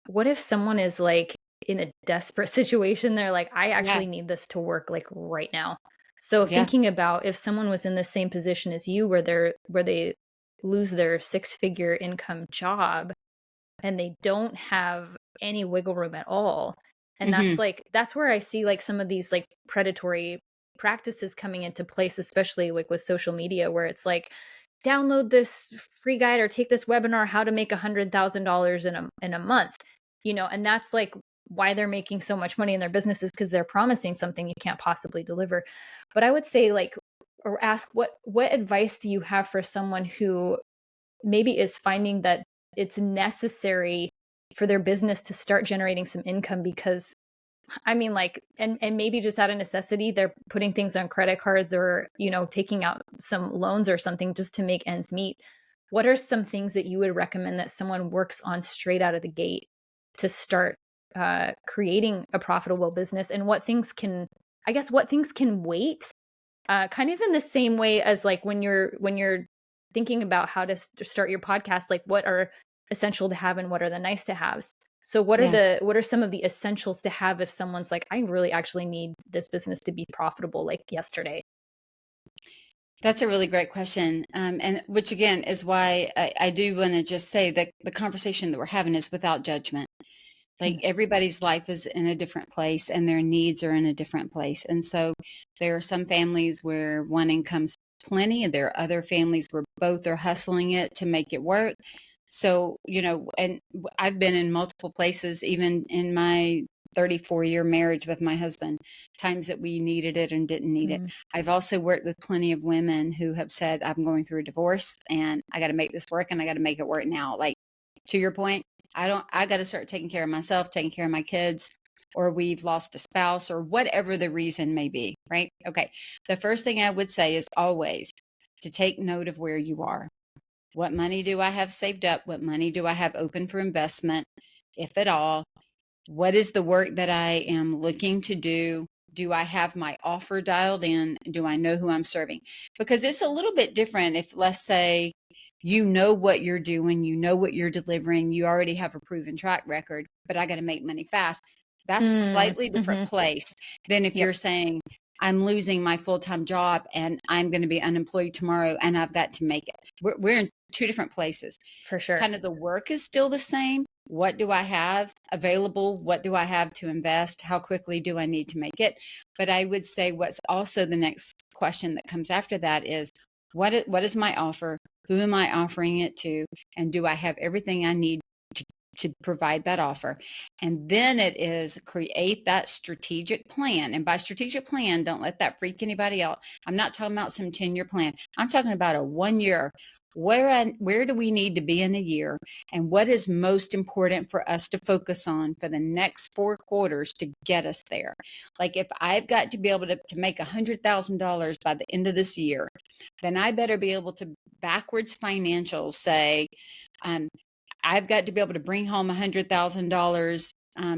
what if someone is like in a desperate situation? They're like, I Yeah, actually need this to work like right now. So yeah. thinking about if someone was in the same position as you, where they lose their six-figure income job and they don't have any wiggle room at all. And Mhm. that's where I see like some of these like predatory practices coming into place, especially like with social media, where it's like, download this free guide or take this webinar, how to make $100,000 in a month, and that's like why they're making so much money in their businesses, because they're promising something you can't possibly deliver. But I would say, like, or ask, what advice do you have for someone who maybe is finding that it's necessary for their business to start generating some income? Because I mean, like, and maybe just out of necessity, they're putting things on credit cards, or, taking out some loans or something just to make ends meet. What are some things that you would recommend that someone works on straight out of the gate to start creating a profitable business? And what things can wait? Kind of in the same way as like when you're thinking about how to start your podcast, like what are essential to have and what are the nice to haves. So Yeah. what are some of the essentials to have if someone's like, I really actually need this business to be profitable like yesterday? That's a really great question. And which again is why I do want to just say that the conversation that we're having is without judgment. Like, Mm. everybody's life is in a different place and their needs are in a different place. And so there are some families where one income's plenty, and there are other families where both are hustling it to make it work. So, and I've been in multiple places, even in my 34-year marriage with my husband, times that we needed it and didn't need it. I've also worked with plenty of women who have said, I'm going through a divorce and I got to make this work and I got to make it work now. Like, to your point, I got to start taking care of myself, taking care of my kids, or we've lost a spouse or whatever the reason may be, right? Okay. The first thing I would say is always to take note of where you are. What money do I have saved up? What money do I have open for investment, if at all? What is the work that I am looking to do? Do I have my offer dialed in? Do I know who I'm serving? Because it's a little bit different if, let's say, you know what you're doing, you know what you're delivering, you already have a proven track record, but I got to make money fast. That's a slightly different place than if you're saying, I'm losing my full-time job and I'm going to be unemployed tomorrow and I've got to make it. We're in two different places. For sure. Kind of the work is still the same. What do I have available? What do I have to invest? How quickly do I need to make it? But I would say what's also the next question that comes after that is, what is my offer? Who am I offering it to? And do I have everything I need to provide that offer? And then it is create that strategic plan. And by strategic plan, don't let that freak anybody out. I'm not talking about some 10-year plan. I'm talking about a 1 year. Where do we need to be in a year? And what is most important for us to focus on for the next 4 quarters to get us there? Like if I've got to be able to make $100,000 by the end of this year, then I better be able to backwards financials say, I've got to be able to bring home $100,000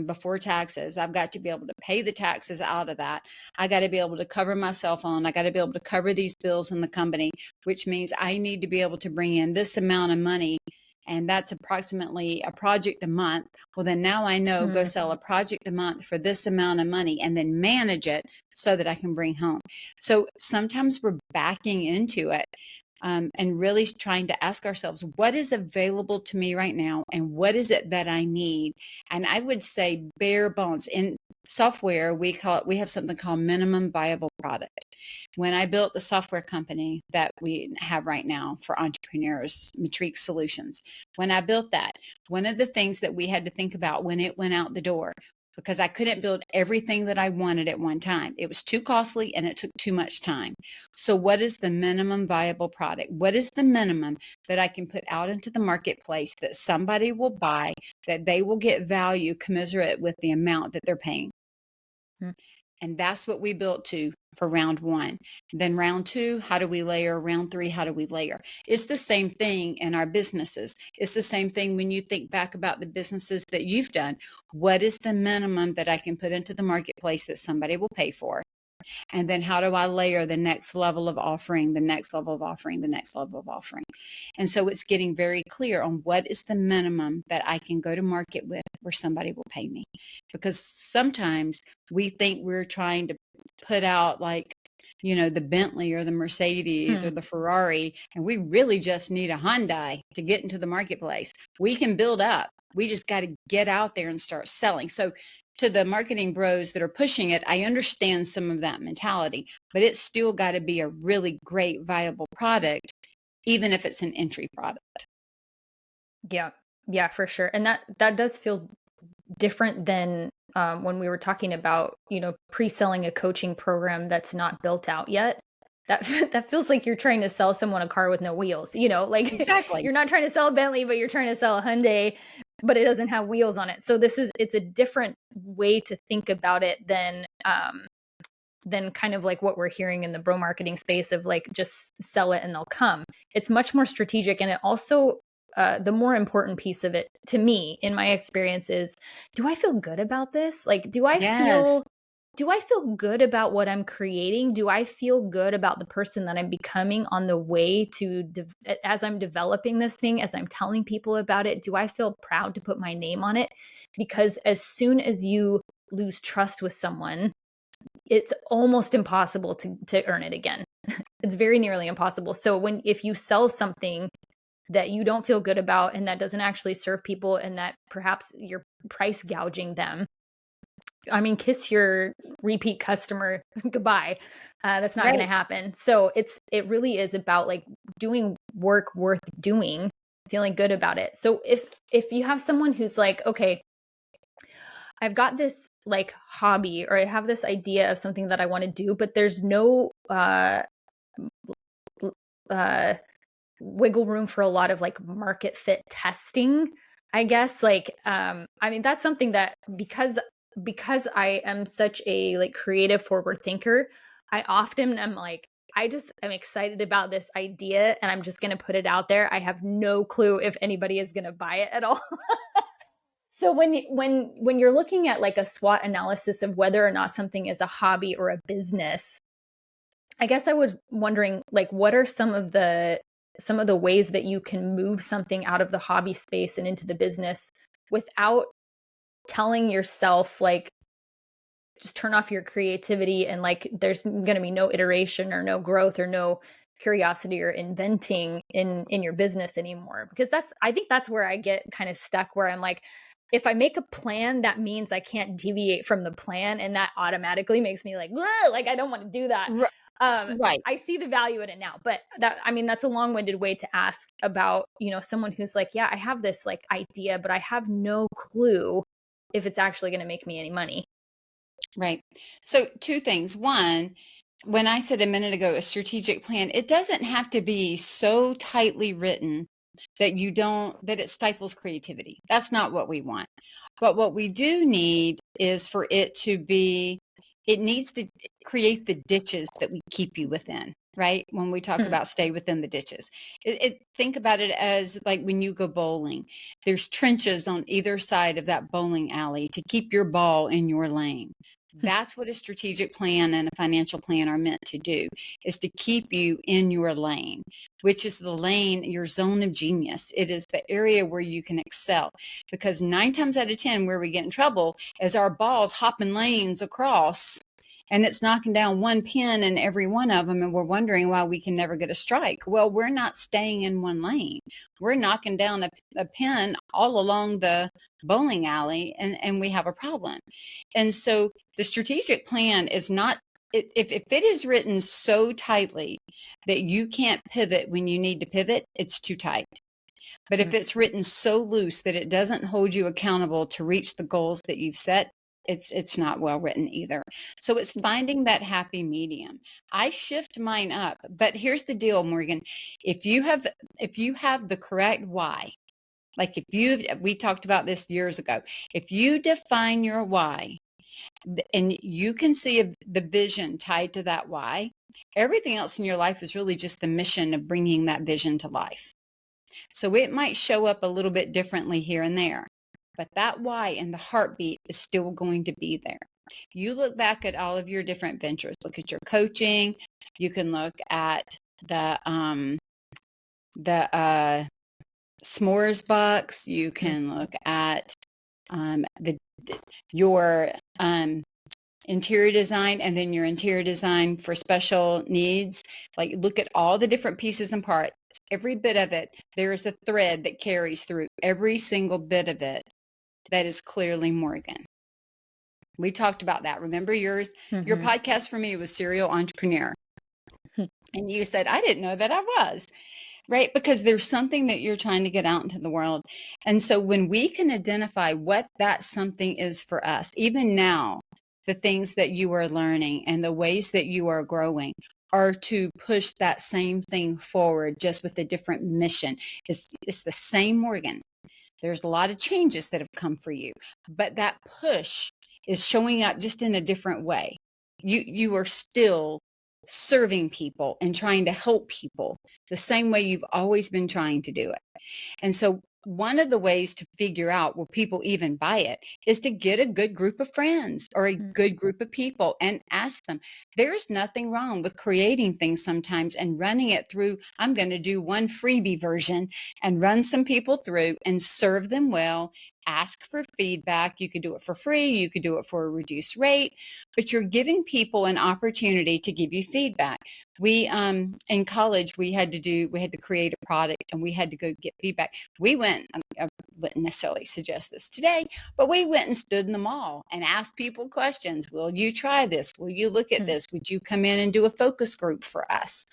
before taxes. I've got to be able to pay the taxes out of that. I got to be able to cover my cell phone. I got to be able to cover these bills in the company, which means I need to be able to bring in this amount of money. And that's approximately a project a month. Well, then now I know go sell a project a month for this amount of money and then manage it so that I can bring home. So sometimes we're backing into it. And really trying to ask ourselves, what is available to me right now? And what is it that I need? And I would say bare bones. In software, we have something called minimum viable product. When I built the software company that we have right now for entrepreneurs, Matrix Solutions, when I built that, one of the things that we had to think about when it went out the door, because I couldn't build everything that I wanted at one time. It was too costly and it took too much time. So what is the minimum viable product? What is the minimum that I can put out into the marketplace that somebody will buy, that they will get value commensurate with the amount that they're paying? And that's what we built to for round 1. Then round 2, how do we layer? Round 3, how do we layer? It's the same thing in our businesses. It's the same thing when you think back about the businesses that you've done. What is the minimum that I can put into the marketplace that somebody will pay for? And then how do I layer the next level of offering, the next level of offering, the next level of offering? And so it's getting very clear on what is the minimum that I can go to market with where somebody will pay me. Because sometimes we think we're trying to put out like, the Bentley or the Mercedes or the Ferrari, and we really just need a Hyundai to get into the marketplace. We can build up. We just got to get out there and start selling. So to the marketing bros that are pushing it, I understand some of that mentality, but it's still got to be a really great, viable product, even if it's an entry product. Yeah, for sure. And that does feel different than when we were talking about, pre-selling a coaching program that's not built out yet. That feels like you're trying to sell someone a car with no wheels, like Exactly. You're not trying to sell a Bentley, but you're trying to sell a Hyundai, but it doesn't have wheels on it. So it's a different way to think about it than kind of like what we're hearing in the bro marketing space of like, just sell it and they'll come. It's much more strategic. And it also, the more important piece of it to me, in my experience, is, do I feel good about this? Like, do I feel good about what I'm creating? Do I feel good about the person that I'm becoming on the way to, as I'm developing this thing, as I'm telling people about it? Do I feel proud to put my name on it? Because as soon as you lose trust with someone, it's almost impossible to earn it again. It's very nearly impossible. So if you sell something that you don't feel good about and that doesn't actually serve people, and that perhaps you're price gouging them, I mean, kiss your repeat customer goodbye. That's not going to happen. So it really is about like doing work worth doing, feeling good about it. So if you have someone who's like, okay, I've got this like hobby, or I have this idea of something that I want to do, but there's no wiggle room for a lot of like market fit testing, I guess. Like, I mean, that's something that because I am such a like creative forward thinker, I often am like, I just am excited about this idea and I'm just going to put it out there. I have no clue if anybody is going to buy it at all. So when you're looking at like a SWOT analysis of whether or not something is a hobby or a business, I guess I was wondering, like, what are some of the ways that you can move something out of the hobby space and into the business without telling yourself like just turn off your creativity and like there's going to be no iteration or no growth or no curiosity or inventing in your business anymore? Because I think that's where I get kind of stuck, where I'm like, if I make a plan, that means I can't deviate from the plan, and that automatically makes me like, like I don't want to do that. Right. I see the value in it now, but I mean, that's a long-winded way to ask about, someone who's like, yeah, I have this like idea, but I have no clue if it's actually going to make me any money. Right. So two things. One, when I said a minute ago, a strategic plan, it doesn't have to be so tightly written that that it stifles creativity. That's not what we want. But what we do need is for it needs to create the ditches that we keep you within, right? When we talk about stay within the ditches, think about it as like when you go bowling, there's trenches on either side of that bowling alley to keep your ball in your lane. That's what a strategic plan and a financial plan are meant to do, is to keep you in your lane, which is the lane, your zone of genius. It is the area where you can excel, because 9 times out of 10, where we get in trouble is our balls hopping lanes across, and it's knocking down one pin in every one of them, and we're wondering why we can never get a strike. Well, we're not staying in one lane. We're knocking down a pin all along the bowling alley, and we have a problem. And so the strategic plan is not, if it is written so tightly that you can't pivot when you need to pivot, it's too tight. But if it's written so loose that it doesn't hold you accountable to reach the goals that you've set, it's not well written either. So it's finding that happy medium. I shift mine up, but here's the deal, Morgan. If you have the correct why, like we talked about this years ago, if you define your why and you can see the vision tied to that why, everything else in your life is really just the mission of bringing that vision to life. So it might show up a little bit differently here and there, but that why and the heartbeat is still going to be there. You look back at all of your different ventures, look at your coaching, you can look at the s'mores box, you can look at your interior design, and then your interior design for special needs. Like, look at all the different pieces and parts, every bit of it. There is a thread that carries through every single bit of it that is clearly Morgan. We talked about that. Remember your podcast for me was Serial Entrepreneur. And you said, I didn't know that I was. Right? Because there's something that you're trying to get out into the world. And so when we can identify what that something is for us, even now, the things that you are learning and the ways that you are growing are to push that same thing forward, just with a different mission. It's the same Morgan. There's a lot of changes that have come for you, but that push is showing up just in a different way. You are still serving people and trying to help people the same way you've always been trying to do it. And so one of the ways to figure out will people even buy it is to get a good group of friends or a good group of people and ask them. There's nothing wrong with creating things sometimes and running it through. I'm going to do one freebie version and run some people through and serve them well. Ask for feedback. You could do it for free. You could do it for a reduced rate, but you're giving people an opportunity to give you feedback. We, in college, we had to create a product and we had to go get feedback. We went, I wouldn't necessarily suggest this today, but we went and stood in the mall and asked people questions. Will you try this? Will you look at this? Would you come in and do a focus group for us?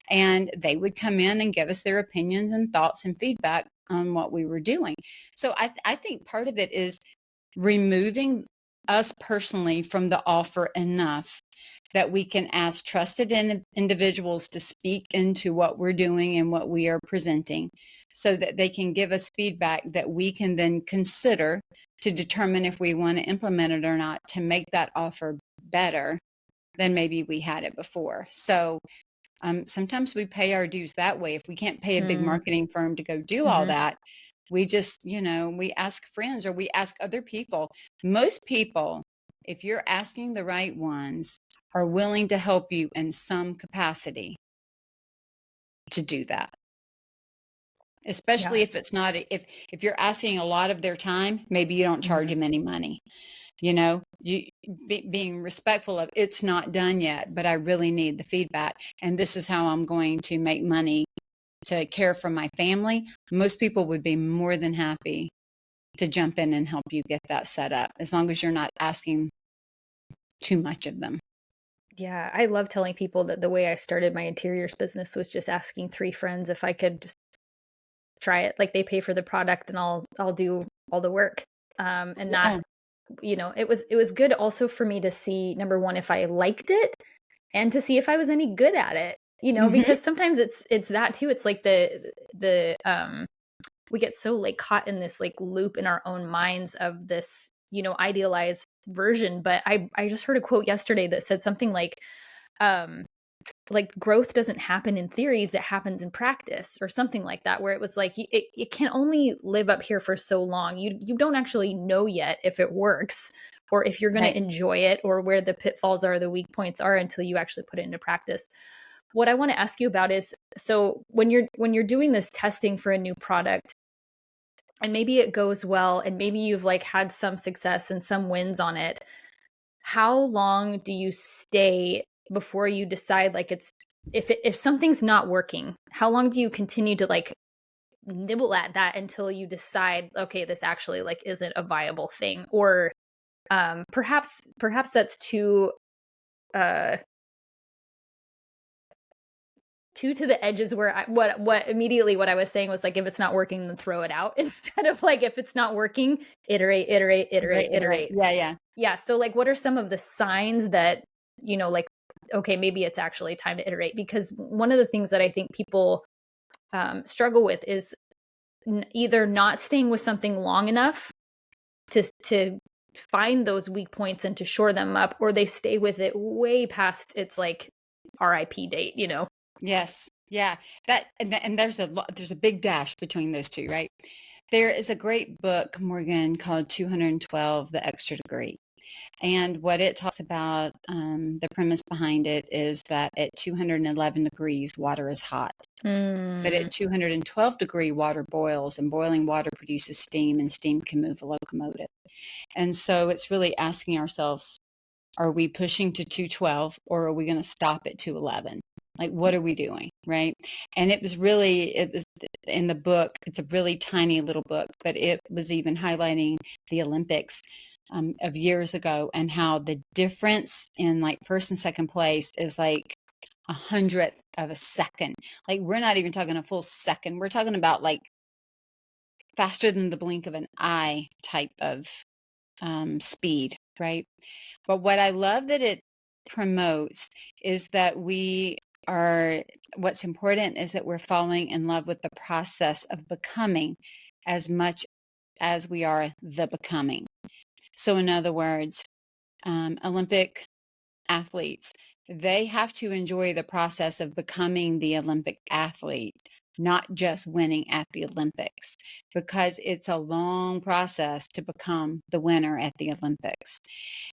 And they would come in and give us their opinions and thoughts and feedback on what we were doing. So I think part of it is removing us personally from the offer enough that we can ask trusted individuals to speak into what we're doing and what we are presenting so that they can give us feedback that we can then consider to determine if we want to implement it or not to make that offer better than maybe we had it before. So sometimes we pay our dues that way. If we can't pay a big marketing firm to go do all that, we just, we ask friends or we ask other people. Most people, if you're asking the right ones, are willing to help you in some capacity to do that. Especially if it's not, if you're asking a lot of their time, maybe you don't charge them any money. Being respectful of it's not done yet, but I really need the feedback. And this is how I'm going to make money to care for my family. Most people would be more than happy to jump in and help you get that set up, as long as you're not asking too much of them. Yeah, I love telling people that the way I started my interiors business was just asking 3 friends if I could just try it. Like, they pay for the product and I'll do all the work. And not, it was good also for me to see, number one, if I liked it and to see if I was any good at it, because sometimes it's that too. It's like the we get so like caught in this like loop in our own minds of this, idealized version. But I just heard a quote yesterday that said something um like growth doesn't happen in theories, it happens in practice, or something like that, where it was like it can only live up here for so long. You don't actually know yet if it works or if you're going to enjoy it or where the pitfalls are, the weak points are, until you actually put it into practice. What I want to ask you about is, so when you're doing this testing for a new product, and maybe it goes well and maybe you've like had some success and some wins on it, how long do you stay before you decide, like, it's, if something's not working, how long do you continue to like nibble at that until you decide, okay, this actually like isn't a viable thing? Or perhaps that's uh too to the edges, where what immediately what I was saying was like, if it's not working, then throw it out instead of like, if it's not working, iterate, iterate, iterate, iterate. Yeah. So like, what are some of the signs that, like, okay, maybe it's actually time to iterate? Because one of the things that I think people struggle with is either not staying with something long enough to find those weak points and to shore them up, or they stay with it way past its like RIP date, Yes. Yeah. And there's a big dash between those two, right? There is a great book, Morgan, called 212, The Extra Degree. And what it talks about, the premise behind it is that at 211 degrees, water is hot. But at 212 degree, water boils, and boiling water produces steam, and steam can move a locomotive. And so it's really asking ourselves, are we pushing to 212 or are we going to stop at 211? Like, what are we doing? Right. And it was in the book, it's a really tiny little book, but it was even highlighting the Olympics of years ago, and how the difference in like first and second place is like 100th of a second. Like, we're not even talking a full second. We're talking about like faster than the blink of an eye type of speed, right? But what I love that it promotes is that what's important is that we're falling in love with the process of becoming as much as we are the becoming. So in other words, Olympic athletes, they have to enjoy the process of becoming the Olympic athlete, not just winning at the Olympics, because it's a long process to become the winner at the Olympics.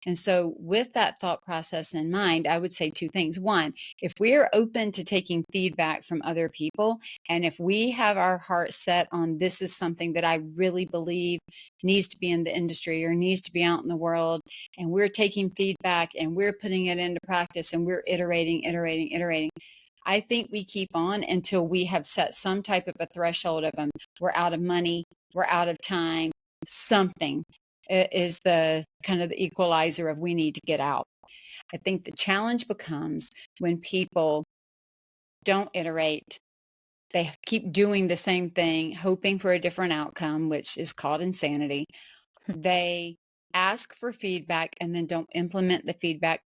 And so with that thought process in mind, I would say two things. One, if we are open to taking feedback from other people, and if we have our heart set on this is something that I really believe needs to be in the industry or needs to be out in the world, and we're taking feedback and we're putting it into practice and we're iterating, I think we keep on until we have set some type of a threshold of we're out of money, we're out of time, something is the kind of the equalizer of we need to get out. I think the challenge becomes when people don't iterate. They keep doing the same thing, hoping for a different outcome, which is called insanity. They ask for feedback and then don't implement the feedback,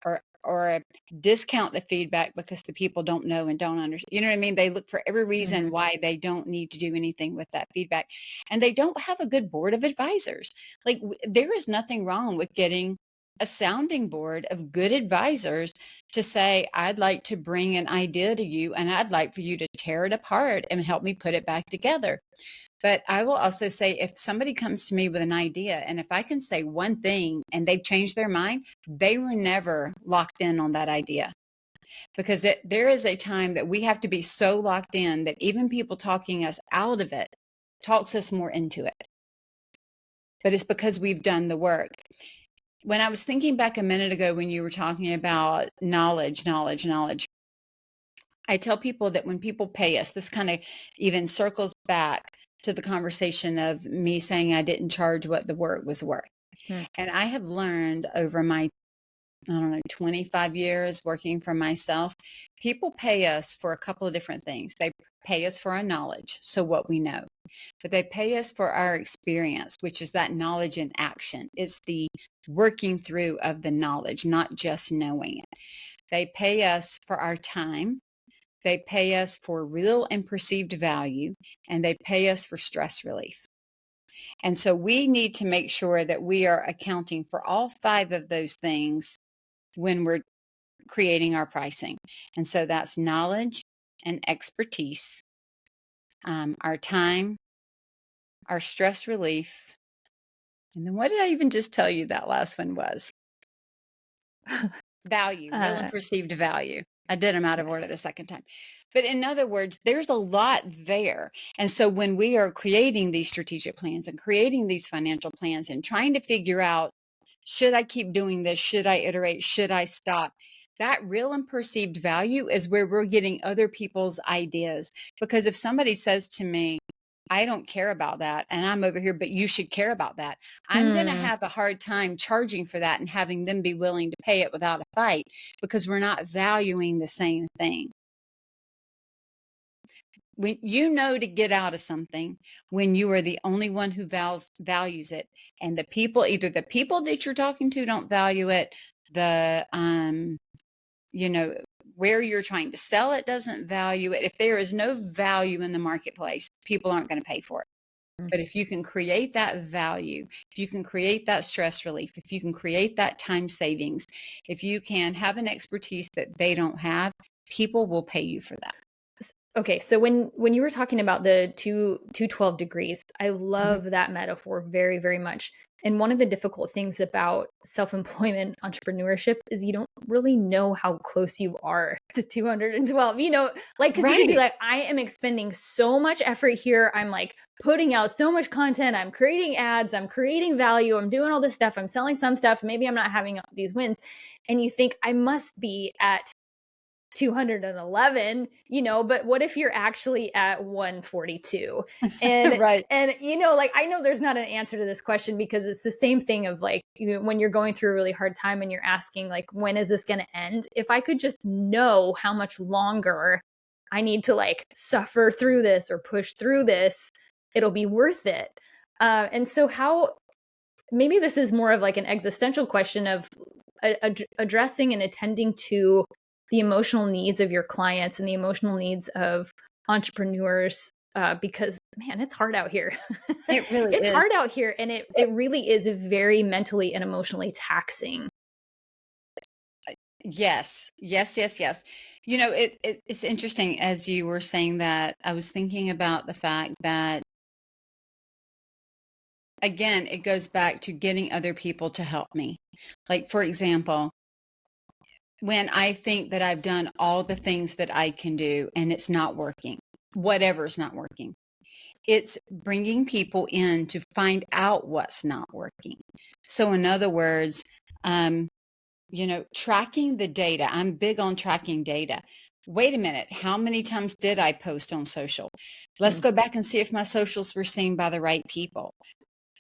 or discount the feedback because the people don't know and don't understand. You know what I mean? They look for every reason why they don't need to do anything with that feedback. And they don't have a good board of advisors. Like there is nothing wrong with getting a sounding board of good advisors to say, I'd like to bring an idea to you and I'd like for you to tear it apart and help me put it back together. But I will also say, if somebody comes to me with an idea, and if I can say one thing and they've changed their mind, they were never locked in on that idea. Because there is a time that we have to be so locked in that even people talking us out of it talks us more into it. But it's because we've done the work. When I was thinking back a minute ago when you were talking about knowledge, I tell people that when people pay us, this kind of even circles back to the conversation of me saying I didn't charge what the work was worth. And I have learned over my, I don't know, 25 years working for myself, people pay us for a couple of different things. They pay us for our knowledge, so what we know, but they pay us for our experience, which is that knowledge in action. It's the working through of the knowledge, not just knowing it. They pay us for our time. They pay us for real and perceived value, and they pay us for stress relief. And so we need to make sure that we are accounting for all 5 of those things when we're creating our pricing. And so that's knowledge and expertise, our time, our stress relief. And then what did I even just tell you that last one was? Value, real and perceived value. I did them out of order the second time. But in other words, there's a lot there. And so when we are creating these strategic plans and creating these financial plans and trying to figure out, should I keep doing this? Should I iterate? Should I stop? That real and perceived value is where we're getting other people's ideas. Because if somebody says to me, I don't care about that, and I'm over here, but you should care about that, I'm going to have a hard time charging for that and having them be willing to pay it without a fight, because we're not valuing the same thing. When you know to get out of something, when you are the only one who values it, and the people, either the people that you're talking to don't value it, the you know, where you're trying to sell it doesn't value it. If there is no value in the marketplace, people aren't going to pay for it. But if you can create that value, if you can create that stress relief, if you can create that time savings, if you can have an expertise that they don't have, people will pay you for that. Okay, so when you were talking about the 212 degrees, I love that metaphor very, very much. And one of the difficult things about self-employment entrepreneurship is you don't really know how close you are to 212. You know, like, because you could be like, I am expending so much effort here. I'm like putting out so much content. I'm creating ads. I'm creating value. I'm doing all this stuff. I'm selling some stuff. Maybe I'm not having these wins. And you think I must be at 211, you know, but what if you're actually at 142? And Right. and you know, like, I know there's not an answer to this question, because it's the same thing of like, you know, when you're going through a really hard time and you're asking like, when is this going to end? If I could just know how much longer I need to like suffer through this or push through this, it'll be worth it. And so how, maybe this is more of like an existential question of addressing and attending to the emotional needs of your clients and the emotional needs of entrepreneurs, because man, it's hard out here. It really It's is. hard out here, and it really is very mentally and emotionally taxing. Yes. You know, it's interesting as you were saying that. I was thinking about the fact that, again, it goes back to getting other people to help me. Like, for example, when I think that I've done all the things that I can do and it's not working, whatever's not working, it's bringing people in to find out what's not working. So, in other words, you know, tracking the data. I'm big on tracking data. Wait a minute, how many times did I post on social? Let's go back and see if my socials were seen by the right people.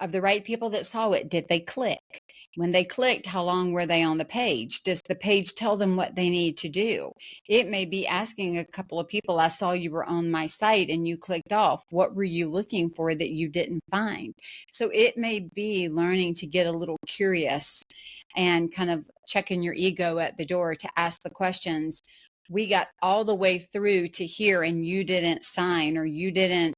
Of the right people that saw it, did they click? When they clicked, how long were they on the page? Does the page tell them what they need to do? It may be asking a couple of people, I saw you were on my site and you clicked off. What were you looking for that you didn't find? So it may be learning to get a little curious and kind of checking your ego at the door to ask the questions. We got all the way through to here and you didn't sign, or you didn't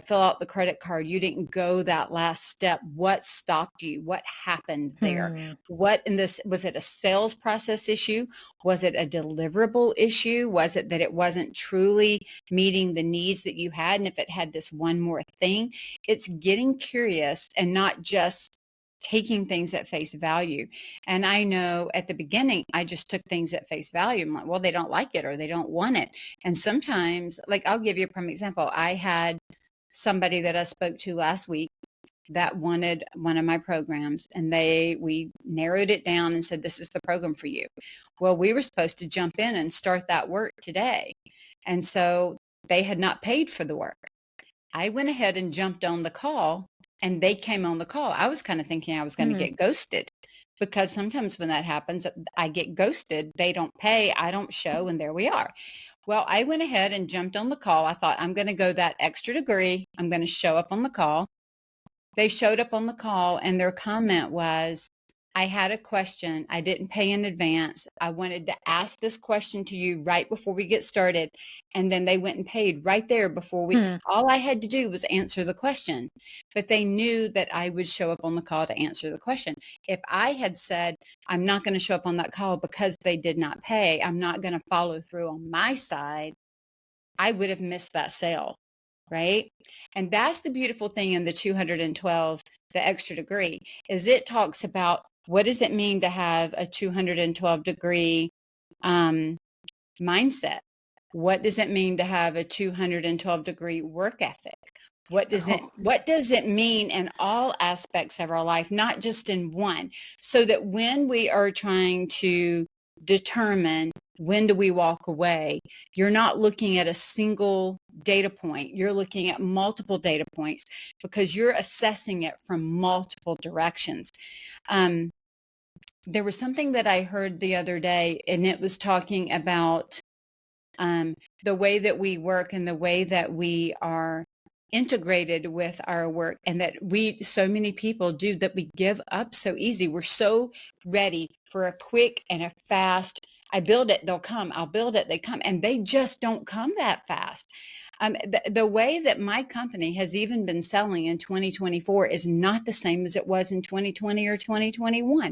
fill out the credit card. You didn't go that last step. What stopped you? What happened there? What in this, was it a sales process issue? Was it a deliverable issue? Was it that it wasn't truly meeting the needs that you had? And if it had this one more thing, it's getting curious and not just taking things at face value. And I know at the beginning, I just took things at face value. I'm like, well, they don't like it or they don't want it. And sometimes, like, I'll give you a prime example. I had somebody that I spoke to last week that wanted one of my programs, and we narrowed it down and said, this is the program for you. Well, we were supposed to jump in and start that work today. And so they had not paid for the work. I went ahead and jumped on the call, and they came on the call. I was kind of thinking I was going to get ghosted, because sometimes when that happens, I get ghosted. They don't pay, I don't show, and there we are. Well, I went ahead and jumped on the call. I thought, I'm going to go that extra degree. I'm going to show up on the call. They showed up on the call, and their comment was, I had a question. I didn't pay in advance. I wanted to ask this question to you right before we get started. And then they went and paid right there before all I had to do was answer the question. But they knew that I would show up on the call to answer the question. If I had said, I'm not going to show up on that call because they did not pay, I'm not going to follow through on my side, I would have missed that sale. Right. And that's the beautiful thing in the 212, the extra degree, is it talks about, what does it mean to have a 212 degree mindset? What does it mean to have a 212 degree work ethic? What does it mean in all aspects of our life, not just in one? So that when we are trying to determine when do we walk away, you're not looking at a single data point. You're looking at multiple data points, because you're assessing it from multiple directions. There was something that I heard the other day, and it was talking about the way that we work and the way that we are integrated with our work, and that so many people do, that we give up so easy. We're so ready for a quick and a fast, I build it, they'll come. I'll build it, they come. And they just don't come that fast. The way that my company has even been selling in 2024 is not the same as it was in 2020 or 2021.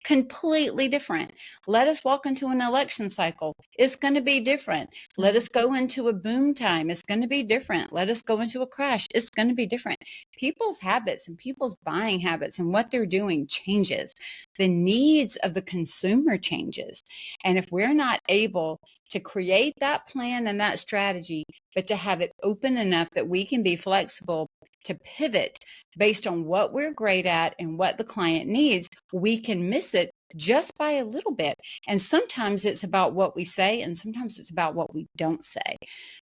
Completely different. Let us walk into an election cycle. It's going to be different. Let us go into a boom time. It's going to be different. Let us go into a crash. It's going to be different. People's habits and people's buying habits and what they're doing changes. The needs of the consumer changes. And if we're not able to create that plan and that strategy, but to have it open enough that we can be flexible to pivot based on what we're great at and what the client needs, we can miss it just by a little bit. And sometimes it's about what we say, and sometimes it's about what we don't say.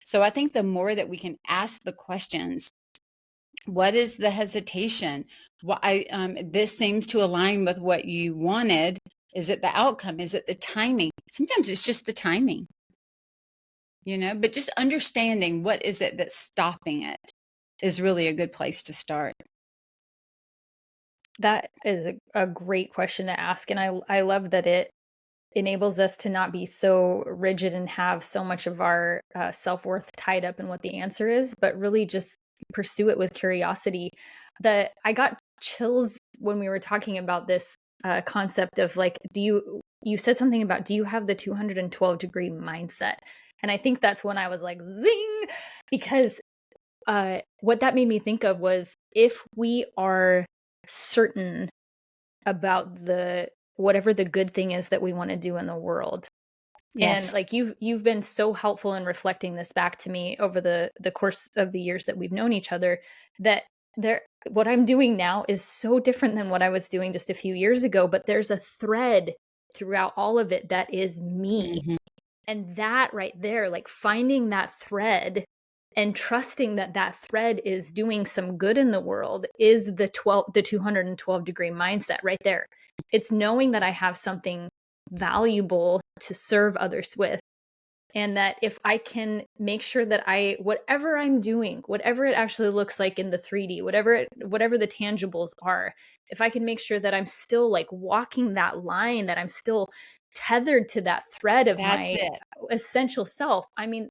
So I think the more that we can ask the questions, what is the hesitation? Why this seems to align with what you wanted. Is it the outcome? Is it the timing? Sometimes it's just the timing, but just understanding what is it that's stopping it is really a good place to start. That is a great question to ask. And I love that it enables us to not be so rigid and have so much of our self-worth tied up in what the answer is, but really just pursue it with curiosity. I got chills when we were talking about this concept of, like, you said something about, do you have the 212 degree mindset? And I think that's when I was like, zing, because what that made me think of was, if we are certain about whatever the good thing is that we want to do in the world. Yes. And like you've been so helpful in reflecting this back to me over the course of the years that we've known each other, that what I'm doing now is so different than what I was doing just a few years ago, but there's a thread throughout all of it that is me. Mm-hmm. And that right there, like finding that thread and trusting that that thread is doing some good in the world, is the 212 degree mindset right there. It's knowing that I have something valuable to serve others with. And that if I can make sure that whatever I'm doing, whatever it actually looks like in the 3D, whatever the tangibles are, if I can make sure that I'm still like walking that line, that I'm still tethered to that thread of That's my it. essential self, I mean,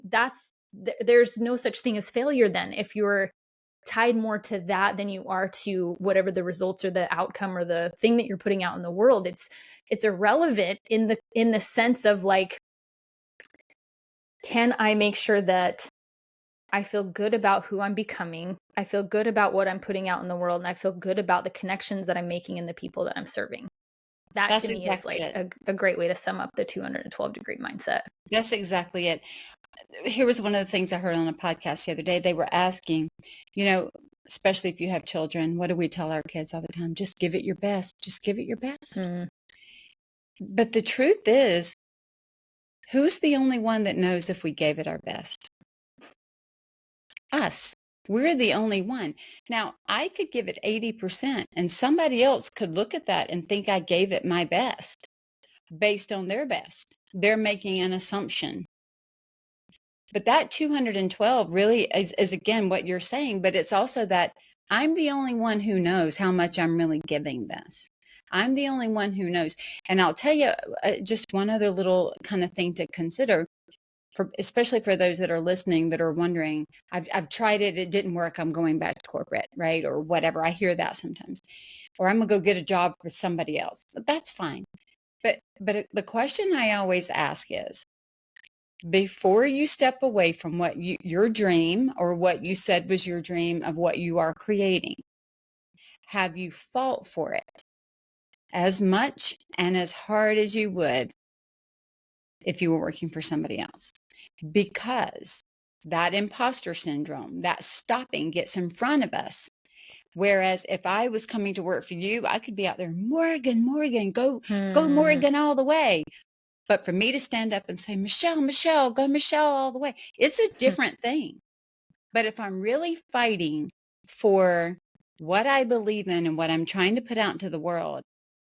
there's no such thing as failure then if you're tied more to that than you are to whatever the results or the outcome or the thing that you're putting out in the world. It's irrelevant in the sense of like, can I make sure that I feel good about who I'm becoming? I feel good about what I'm putting out in the world, and I feel good about the connections that I'm making and the people that I'm serving. That to That's me is exactly like it. a great way to sum up the 212-degree mindset. That's exactly it. Here was one of the things I heard on a podcast the other day. They were asking, you know, especially if you have children, what do we tell our kids all the time? Just give it your best. Just give it your best. Mm. But the truth is, who's the only one that knows if we gave it our best? Us. We're the only one. Now, I could give it 80%, and somebody else could look at that and think I gave it my best based on their best. They're making an assumption. But that 212 really is again what you're saying, but it's also that I'm the only one who knows how much I'm really giving this. I'm the only one who knows. And I'll tell you just one other little kind of thing to consider, especially for those that are listening that are wondering, I've tried it, it didn't work, I'm going back to corporate, right? Or whatever. I hear that sometimes. Or I'm gonna go get a job with somebody else. That's fine. But the question I always ask is, before you step away from what your dream or what you said was your dream of what you are creating, have you fought for it as much and as hard as you would if you were working for somebody else? Because that imposter syndrome, that stopping gets in front of us. Whereas if I was coming to work for you, I could be out there, Morgan, go Morgan all the way. But for me to stand up and say, Michele, go Michele all the way, it's a different thing. But if I'm really fighting for what I believe in and what I'm trying to put out into the world,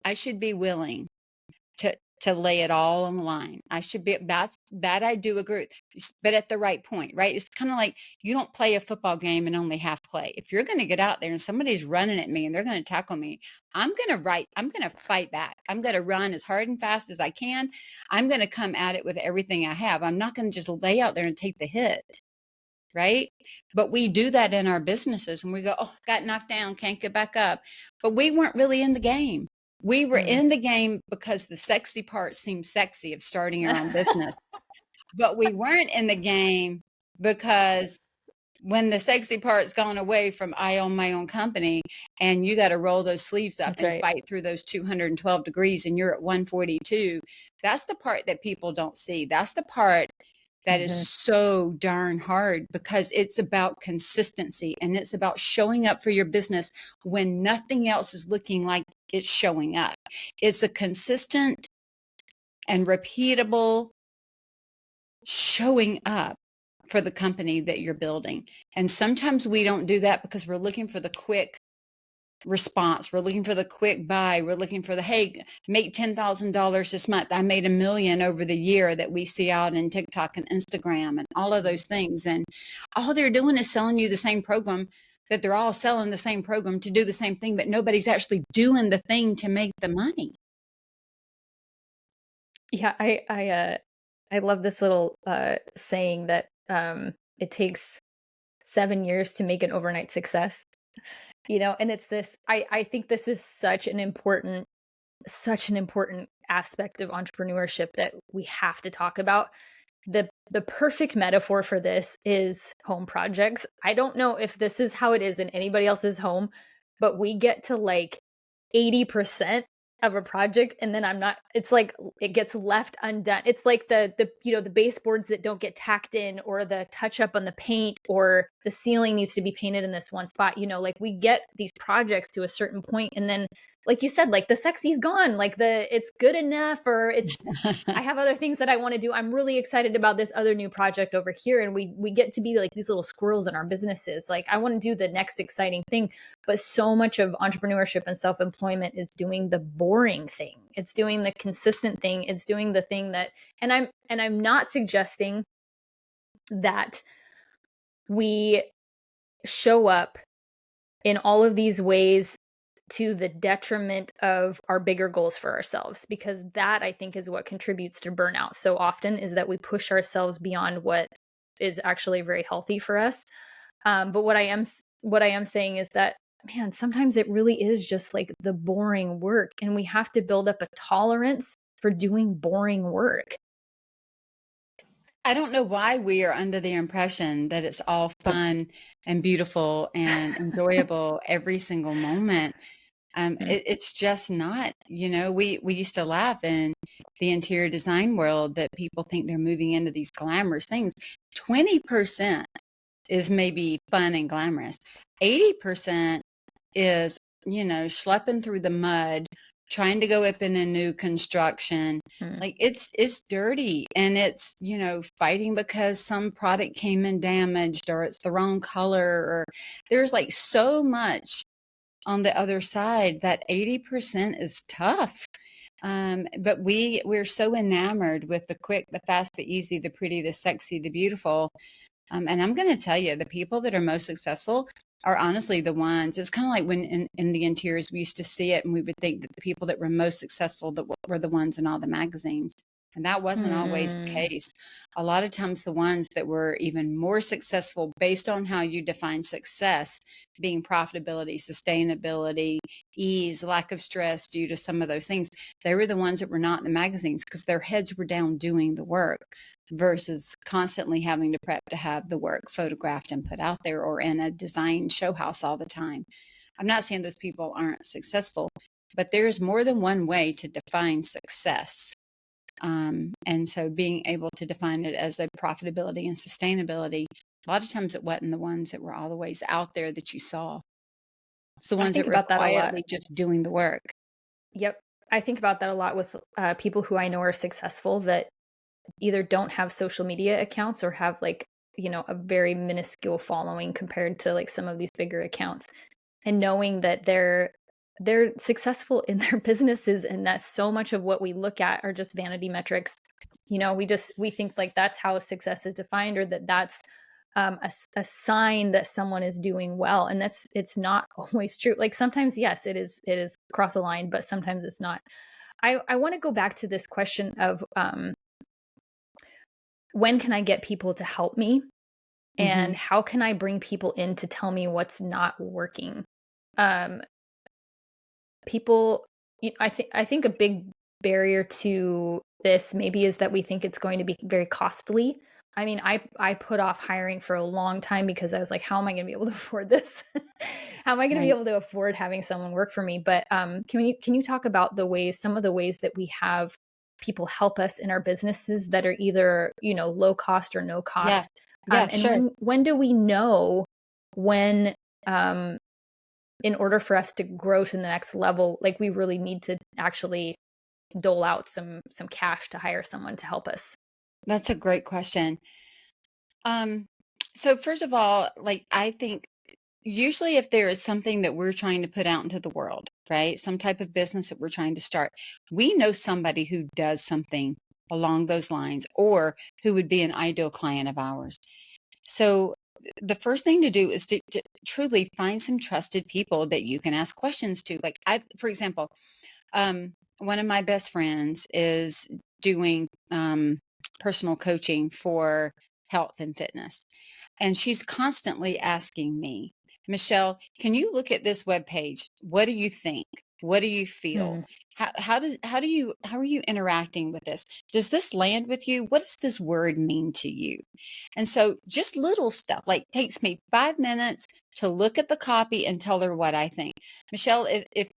I should be willing to lay it all on the line. I should be, that I do agree, but at the right point, right? It's kind of like you don't play a football game and only half play. If you're going to get out there and somebody's running at me and they're going to tackle me, I'm going to fight back. I'm going to run as hard and fast as I can. I'm going to come at it with everything I have. I'm not going to just lay out there and take the hit. Right? But we do that in our businesses and we go, oh, got knocked down, can't get back up. But we weren't really in the game. We were in the game because the sexy part seemed sexy of starting your own business. But we weren't in the game because when the sexy part's gone away from I own my own company and you got to roll those sleeves up That's and right. fight through those 212 degrees and you're at 142, that's the part that people don't see. That's the part that is so darn hard because it's about consistency and it's about showing up for your business when nothing else is looking like it's showing up. It's a consistent and repeatable showing up for the company that you're building. And sometimes we don't do that because we're looking for the quick response. We're looking for the quick buy. We're looking for the, hey, make $10,000 this month. I made $1 million over the year that we see out in TikTok and Instagram and all of those things. And all they're doing is selling you the same program, that they're all selling the same program to do the same thing, but nobody's actually doing the thing to make the money. Yeah, I love this little saying that it takes 7 years to make an overnight success. And it's this, I think this is such an important aspect of entrepreneurship that we have to talk about. The perfect metaphor for this is home projects. I don't know if this is how it is in anybody else's home, but we get to like 80% of a project and then it's like it gets left undone. It's like the baseboards that don't get tacked in, or the touch up on the paint, or the ceiling needs to be painted in this one spot. Like we get these projects to a certain point and then like you said, like the sexy's gone, like it's good enough, or I have other things that I want to do. I'm really excited about this other new project over here. And we get to be like these little squirrels in our businesses. Like I want to do the next exciting thing. But so much of entrepreneurship and self-employment is doing the boring thing. It's doing the consistent thing. It's doing the thing that, and I'm not suggesting that we show up in all of these ways to the detriment of our bigger goals for ourselves, because that I think is what contributes to burnout so often, is that we push ourselves beyond what is actually very healthy for us. But what I am saying is that, man, sometimes it really is just like the boring work, and we have to build up a tolerance for doing boring work. I don't know why we are under the impression that it's all fun and beautiful and enjoyable every single moment. It's just not. We used to laugh in the interior design world that people think they're moving into these glamorous things. 20% is maybe fun and glamorous. 80% is, schlepping through the mud, trying to go up in a new construction. Mm. Like it's dirty, and it's, fighting because some product came in damaged, or it's the wrong color, or there's like so much on the other side. That 80% is tough. But we're so enamored with the quick, the fast, the easy, the pretty, the sexy, the beautiful. And I'm going to tell you, the people that are most successful are honestly the ones. It's kind of like when in the interiors, we used to see it and we would think that the people that were most successful that were the ones in all the magazines. And that wasn't always the Mm. case. A lot of times, the ones that were even more successful based on how you define success, being profitability, sustainability, ease, lack of stress due to some of those things, they were the ones that were not in the magazines because their heads were down doing the work versus constantly having to prep to have the work photographed and put out there, or in a design show house all the time. I'm not saying those people aren't successful, but there's more than one way to define success. And so being able to define it as a profitability and sustainability, a lot of times it wasn't the ones that were all the ways out there that you saw. It's the I ones that think were about that a lot. quietly just doing the work. Yep. I think about that a lot with people who I know are successful that either don't have social media accounts or have like, a very minuscule following compared to like some of these bigger accounts. And knowing that they're successful in their businesses, and that so much of what we look at are just vanity metrics. We think like that's how success is defined, or that's a sign that someone is doing well, and it's not always true. Like sometimes, yes, it is cross a line, but sometimes it's not. I want to go back to this question of when can I get people to help me, Hmm. and how can I bring people in to tell me what's not working. um People, I think a big barrier to this maybe is that we think it's going to be very costly. I mean, I put off hiring for a long time because I was like, how am I going to be able to afford this? How am I going to be Right. able to afford having someone work for me? But can you talk about some of the ways that we have people help us in our businesses that are either, low cost or no Yeah. cost? Yeah, And sure. when do we know when, um, in order for us to grow to the next level, like we really need to actually dole out some cash to hire someone to help us? That's a great question. Um, so first of all, like I think usually if there is something that we're trying to put out into the world, right? Some type of business that we're trying to start, we know somebody who does something along those lines, or who would be an ideal client of ours. So the first thing to do is to truly find some trusted people that you can ask questions to. Like for example, one of my best friends is doing personal coaching for health and fitness. And she's constantly asking me, Michelle, can you look at this web page? What do you think? What do you feel? Hmm. How are you interacting with this? Does this land with you? What does this word mean to you? And so just little stuff like takes me 5 minutes to look at the copy and tell her what I think. Michelle, if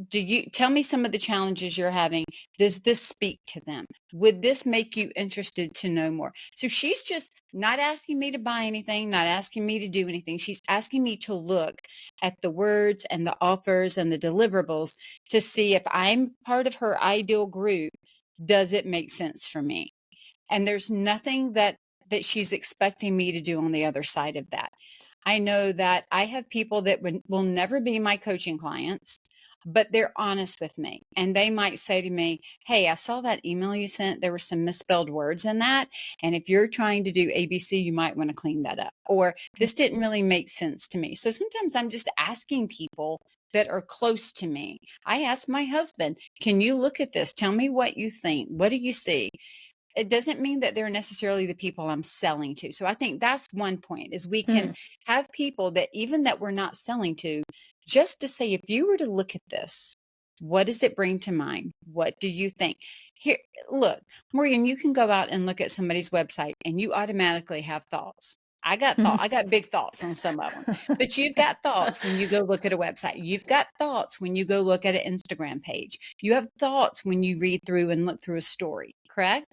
do you tell me some of the challenges you're having? Does this speak to them? Would this make you interested to know more? So she's just not asking me to buy anything, not asking me to do anything. She's asking me to look at the words and the offers and the deliverables to see if I'm part of her ideal group. Does it make sense for me? And there's nothing that she's expecting me to do on the other side of that. I know that I have people that will never be my coaching clients, but they're honest with me. And they might say to me, hey, I saw that email you sent. There were some misspelled words in that. And if you're trying to do ABC, you might want to clean that up. Or this didn't really make sense to me. So sometimes I'm just asking people that are close to me. I ask my husband, can you look at this? Tell me what you think. What do you see? It doesn't mean that they're necessarily the people I'm selling to. So I think that's one point, is we can have people that even that we're not selling to, just to say, if you were to look at this, what does it bring to mind? What do you think? Here, look, Morgan, you can go out and look at somebody's website and you automatically have thoughts. I got big thoughts on some of them, but you've got thoughts when you go look at a website. You've got thoughts when you go look at an Instagram page. You have thoughts when you read through and look through a story, correct?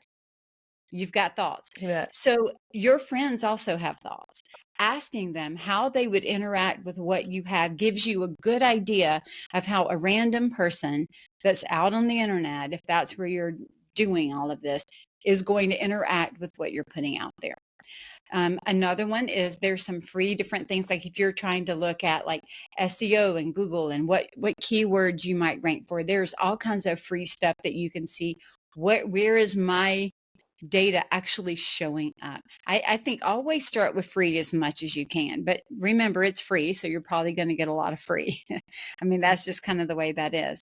You've got thoughts. Yeah. So your friends also have thoughts. Asking them how they would interact with what you have gives you a good idea of how a random person that's out on the internet, if that's where you're doing all of this, is going to interact with what you're putting out there. Another one is there's some free different things, like if you're trying to look at like SEO and Google and what keywords you might rank for, there's all kinds of free stuff that you can see. Where is my data actually showing up? I think always start with free as much as you can, but remember it's free, so you're probably going to get a lot of free. I mean, that's just kind of the way that is.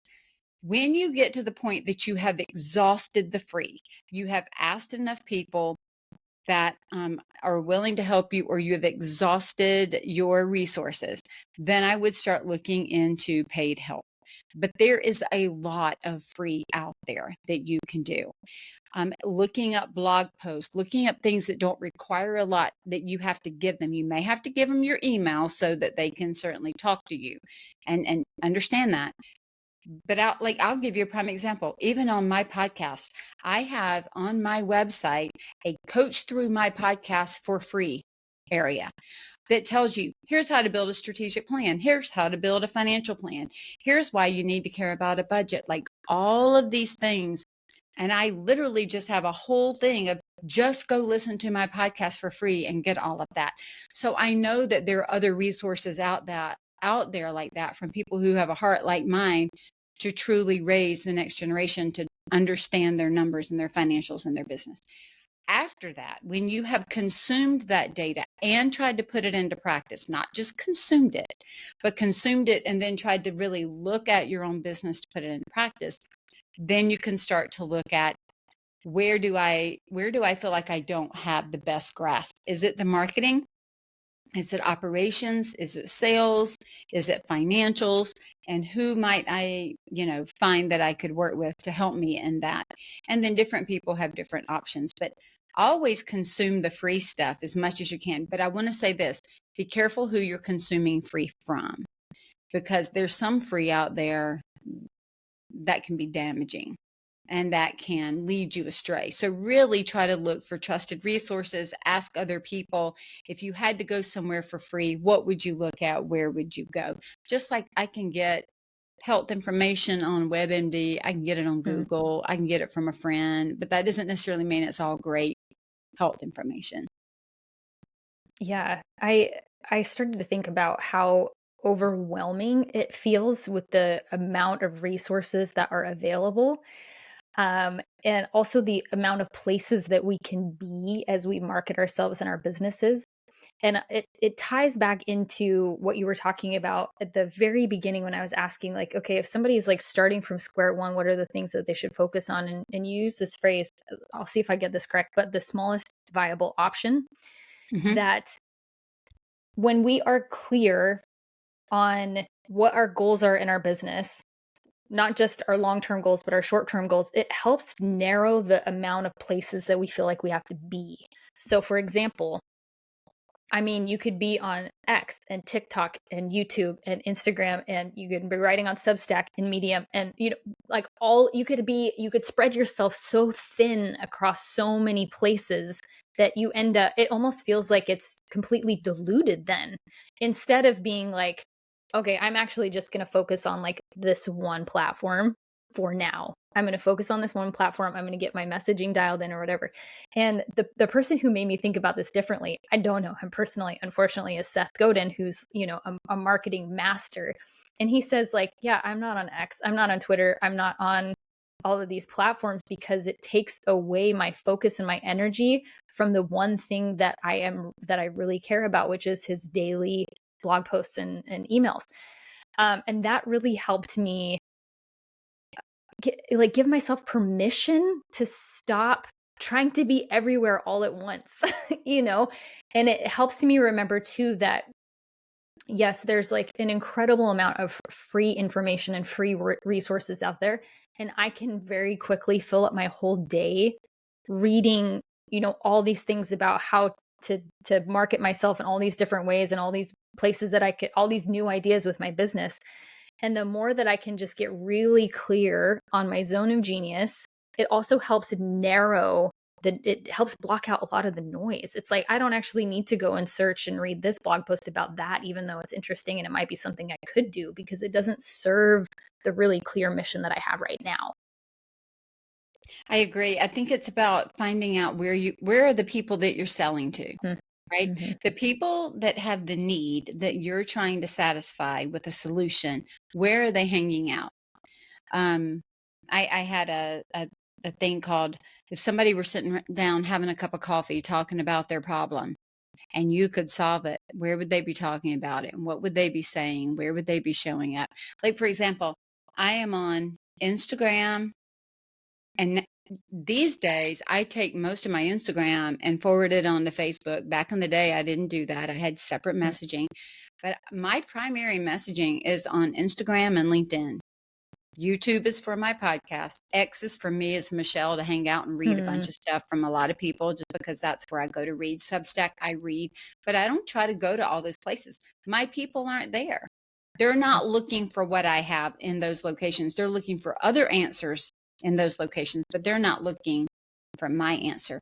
When you get to the point that you have exhausted the free, you have asked enough people that are willing to help you, or you have exhausted your resources, then I would start looking into paid help. But there is a lot of free out there that you can do. Looking up blog posts, looking up things that don't require a lot that you have to give them. You may have to give them your email so that they can certainly talk to you and understand that. But I'll give you a prime example. Even on my podcast, I have on my website a coach through my podcast for free area that tells you, here's how to build a strategic plan. Here's how to build a financial plan. Here's why you need to care about a budget, like all of these things. And I literally just have a whole thing of just go listen to my podcast for free and get all of that. So I know that there are other resources out there like that, from people who have a heart like mine to truly raise the next generation to understand their numbers and their financials and their business. After that, when you have consumed that data and tried to put it into practice, not just consumed it, but consumed it and then tried to really look at your own business to put it into practice, then you can start to look at, where do I feel like I don't have the best grasp? Is it the marketing? Is it operations? Is it sales? Is it financials? And who might I, find that I could work with to help me in that? And then different people have different options, but always consume the free stuff as much as you can. But I want to say this, be careful who you're consuming free from, because there's some free out there that can be damaging and that can lead you astray. So really try to look for trusted resources, ask other people. If you had to go somewhere for free, what would you look at? Where would you go? Just like I can get health information on WebMD, I can get it on Google, I can get it from a friend, but that doesn't necessarily mean it's all great health information. Yeah, I started to think about how overwhelming it feels with the amount of resources that are available. And also the amount of places that we can be as we market ourselves and our businesses. And it ties back into what you were talking about at the very beginning when I was asking, like, okay, if somebody is like starting from square one, what are the things that they should focus on? And you use this phrase, I'll see if I get this correct, but the smallest viable option. That when we are clear on what our goals are in our business, not just our long-term goals, but our short-term goals, it helps narrow the amount of places that we feel like we have to be. So for example, I mean, you could be on X and TikTok and YouTube and Instagram, and you could be writing on Substack and Medium, and like you could spread yourself so thin across so many places that you end up, it almost feels like it's completely diluted then, instead of being like, okay, I'm actually just going to focus on like this one platform for now. I'm going to focus on this one platform. I'm going to get my messaging dialed in or whatever. And the person who made me think about this differently, I don't know him personally, unfortunately, is Seth Godin, who's, a marketing master. And he says, like, yeah, I'm not on X, I'm not on Twitter, I'm not on all of these platforms because it takes away my focus and my energy from the one thing that I really care about, which is his daily blog posts and emails. And that really helped me give myself permission to stop trying to be everywhere all at once, and it helps me remember too that yes, there's like an incredible amount of free information and free resources out there, and I can very quickly fill up my whole day reading, all these things about how to market myself in all these different ways and all these places that I could, all these new ideas with my business. And the more that I can just get really clear on my zone of genius, it also helps narrow it helps block out a lot of the noise. It's like, I don't actually need to go and search and read this blog post about that, even though it's interesting and it might be something I could do, because it doesn't serve the really clear mission that I have right now. I agree. I think it's about finding out where are the people that you're selling to. Right? Mm-hmm. The people that have the need that you're trying to satisfy with a solution, where are they hanging out? I had a thing called, if somebody were sitting down having a cup of coffee talking about their problem and you could solve it, where would they be talking about it? And what would they be saying? Where would they be showing up? Like, for example, I am on Instagram, and these days I take most of my Instagram and forward it on to Facebook. Back in the day, I didn't do that. I had separate messaging, but my primary messaging is on Instagram and LinkedIn. YouTube is for my podcast. X is for me as Michele to hang out and read a bunch of stuff from a lot of people, just because that's where I go to read. Substack, I read, but I don't try to go to all those places. My people aren't there. They're not looking for what I have in those locations. They're looking for other answers in those locations, but they're not looking for my answer.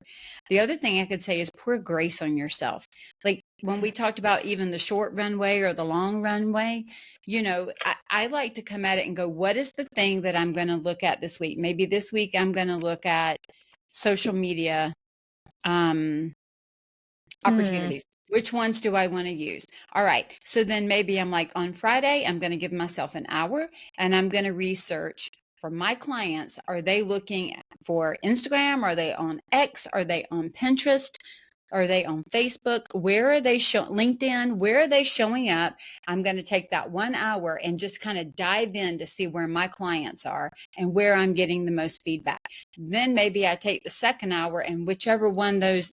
The other thing I could say is pour grace on yourself. Like when we talked about even the short runway or the long runway, I like to come at it and go, what is the thing that I'm going to look at this week? Maybe this week I'm going to look at social media opportunities. Which ones do I want to use? All right. So then maybe I'm like, on Friday, I'm going to give myself an hour and I'm going to research for my clients. Are they looking for Instagram? Are they on X? Are they on Pinterest? Are they on Facebook? Where are they LinkedIn? Where are they showing up? I'm going to take that 1 hour and just kind of dive in to see where my clients are and where I'm getting the most feedback. Then maybe I take the second hour, and whichever one those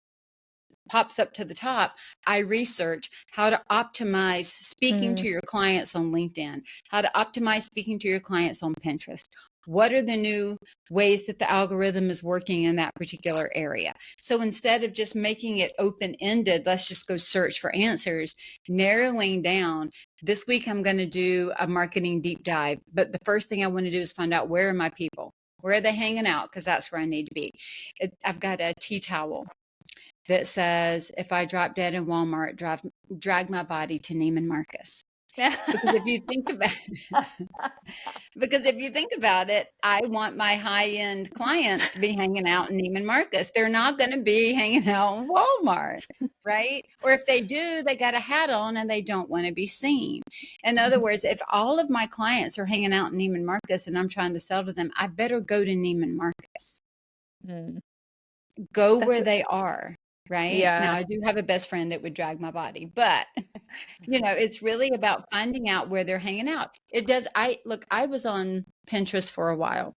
pops up to the top, I research how to optimize speaking to your clients on LinkedIn, how to optimize speaking to your clients on Pinterest. What are the new ways that the algorithm is working in that particular area? So instead of just making it open-ended, let's just go search for answers, narrowing down, this week I'm going to do a marketing deep dive. But the first thing I want to do is find out, where are my people? Where are they hanging out? Because that's where I need to be. I've got a tea towel that says, if I drop dead in Walmart, drag my body to Neiman Marcus. Because if you think about it, I want my high-end clients to be hanging out in Neiman Marcus. They're not going to be hanging out in Walmart, right? Or if they do, they got a hat on and they don't want to be seen. In other words, if all of my clients are hanging out in Neiman Marcus and I'm trying to sell to them, I better go to Neiman Marcus. Go where they are. Right. Yeah. Now, I do have a best friend that would drag my body, but it's really about finding out where they're hanging out. I was on Pinterest for a while,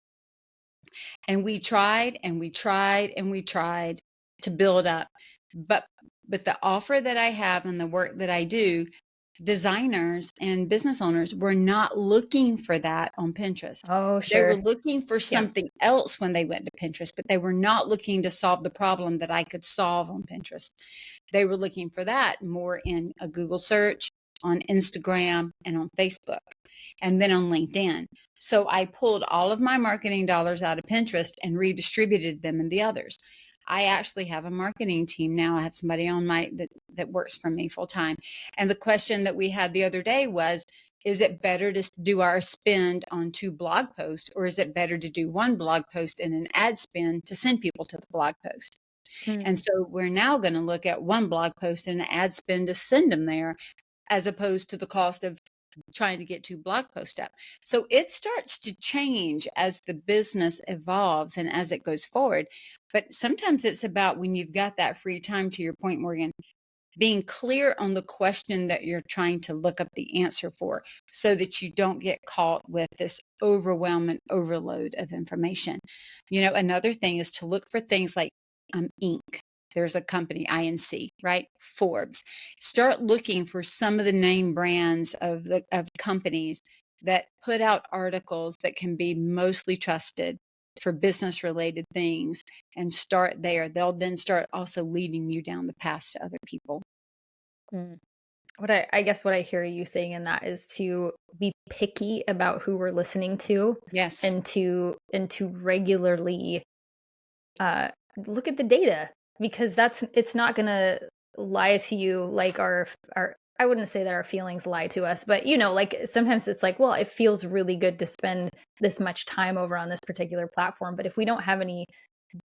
and we tried and we tried and we tried to build up. But the offer that I have and the work that I do, designers and business owners were not looking for that on Pinterest. Oh, They were sure. looking for Yeah. something else when they went to Pinterest, but they were not looking to solve the problem that I could solve on Pinterest. They were looking for that more in a Google search, on Instagram, and on Facebook, and then on LinkedIn. So I pulled all of my marketing dollars out of Pinterest and redistributed them in the others. I actually have a marketing team now. I have somebody on that works for me full time. And the question that we had the other day was, is it better to do our spend on 2 blog posts, or is it better to do 1 blog post and an ad spend to send people to the blog post? And Mm. so we're now going to look at 1 blog post and an ad spend to send them there, as opposed to the cost of trying to get 2 blog posts up. So it starts to change as the business evolves and as it goes forward. But sometimes it's about, when you've got that free time, to your point, Morgan, being clear on the question that you're trying to look up the answer for, so that you don't get caught with this overwhelming overload of information. Another thing is to look for things like Inc. There's a company, INC, right? Forbes. Start looking for some of the name brands of companies that put out articles that can be mostly trusted for business related things, and start there. They'll then start also leading you down the path to other people. Mm. I guess what I hear you saying in that is to be picky about who we're listening to, Yes. and to regularly uh look at the data, because it's not gonna lie to you, like our I wouldn't say that our feelings lie to us, but like sometimes it's like, well, it feels really good to spend this much time over on this particular platform, but if we don't have any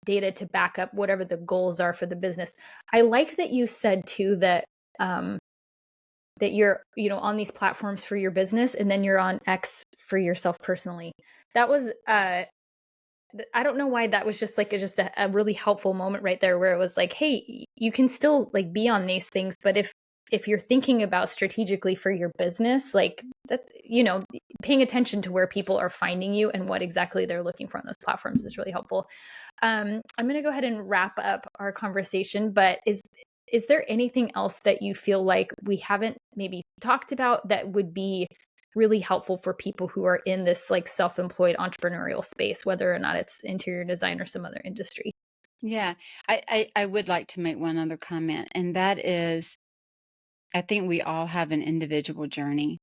data to back up whatever the goals are for the business. I like that you said too that um that you're on these platforms for your business, and then you're on X for yourself personally. That was I don't know why that was just like just a really helpful moment right there, where it was like, hey, you can still like be on these things, but if you're thinking about strategically for your business, like that, paying attention to where people are finding you and what exactly they're looking for on those platforms is really helpful. I'm going to go ahead and wrap up our conversation, but is there anything else that you feel like we haven't maybe talked about that would be really helpful for people who are in this like self-employed entrepreneurial space, whether or not it's interior design or some other industry? Yeah. I would like to make one other comment, and that is, I think we all have an individual journey,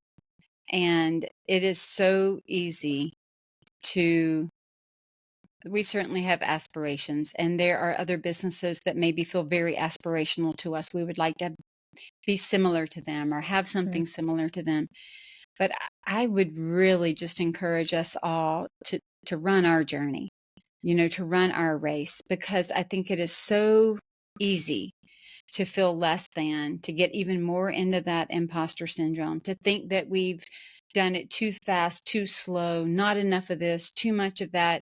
and it is so easy to, we certainly have aspirations, and there are other businesses that maybe feel very aspirational to us. We would like to be similar to them or have Mm. something similar to them. But I would really just encourage us all to run our journey, to run our race, because I think it is so easy to feel less than, to get even more into that imposter syndrome, to think that we've done it too fast, too slow, not enough of this, too much of that.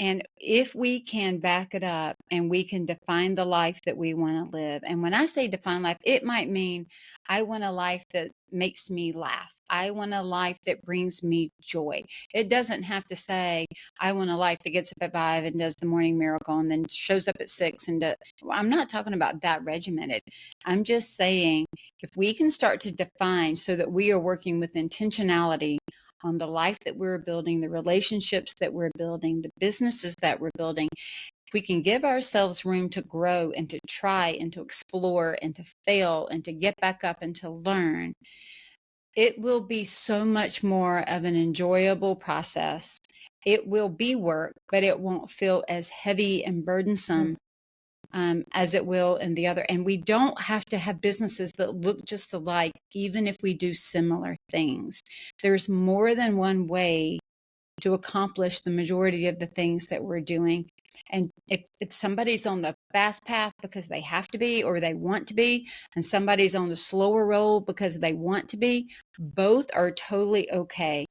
And if we can back it up and we can define the life that we want to live. And when I say define life, it might mean I want a life that makes me laugh. I want a life that brings me joy. It doesn't have to say I want a life that gets up at 5 and does the morning miracle and then shows up at 6 and does. Well, I'm not talking about that regimented. I'm just saying, if we can start to define so that we are working with intentionality on the life that we're building, the relationships that we're building, the businesses that we're building, if we can give ourselves room to grow and to try and to explore and to fail and to get back up and to learn, it will be so much more of an enjoyable process. It will be work, but it won't feel as heavy and burdensome as it will in the other. And we don't have to have businesses that look just alike, even if we do similar things. There's more than one way to accomplish the majority of the things that we're doing. And if somebody's on the fast path because they have to be or they want to be, and somebody's on the slower roll because they want to be, both are totally okay.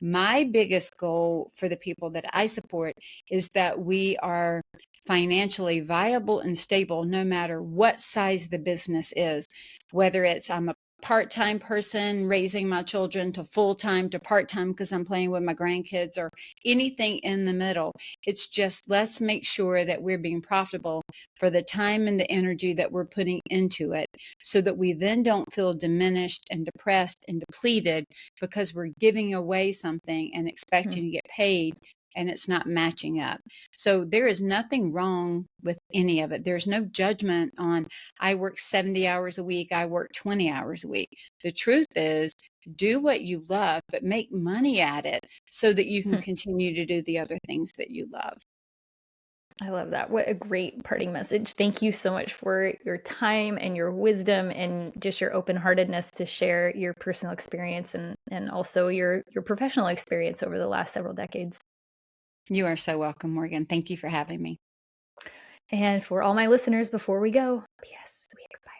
My biggest goal for the people that I support is that we are financially viable and stable no matter what size the business is, whether it's I'm a part-time person raising my children to full-time to part-time because I'm playing with my grandkids or anything in the middle. It's just, let's make sure that we're being profitable for the time and the energy that we're putting into it, so that we then don't feel diminished and depressed and depleted because we're giving away something and expecting to get paid and it's not matching up. So there is nothing wrong with any of it. There's no judgment on, I work 70 hours a week, I work 20 hours a week. The truth is, do what you love, but make money at it so that you can continue to do the other things that you love. I love that. What a great parting message. Thank you so much for your time and your wisdom and just your open-heartedness to share your personal experience and also your professional experience over the last several decades. You are so welcome, Morgan. Thank you for having me. And for all my listeners, before we go, P.S. We expire.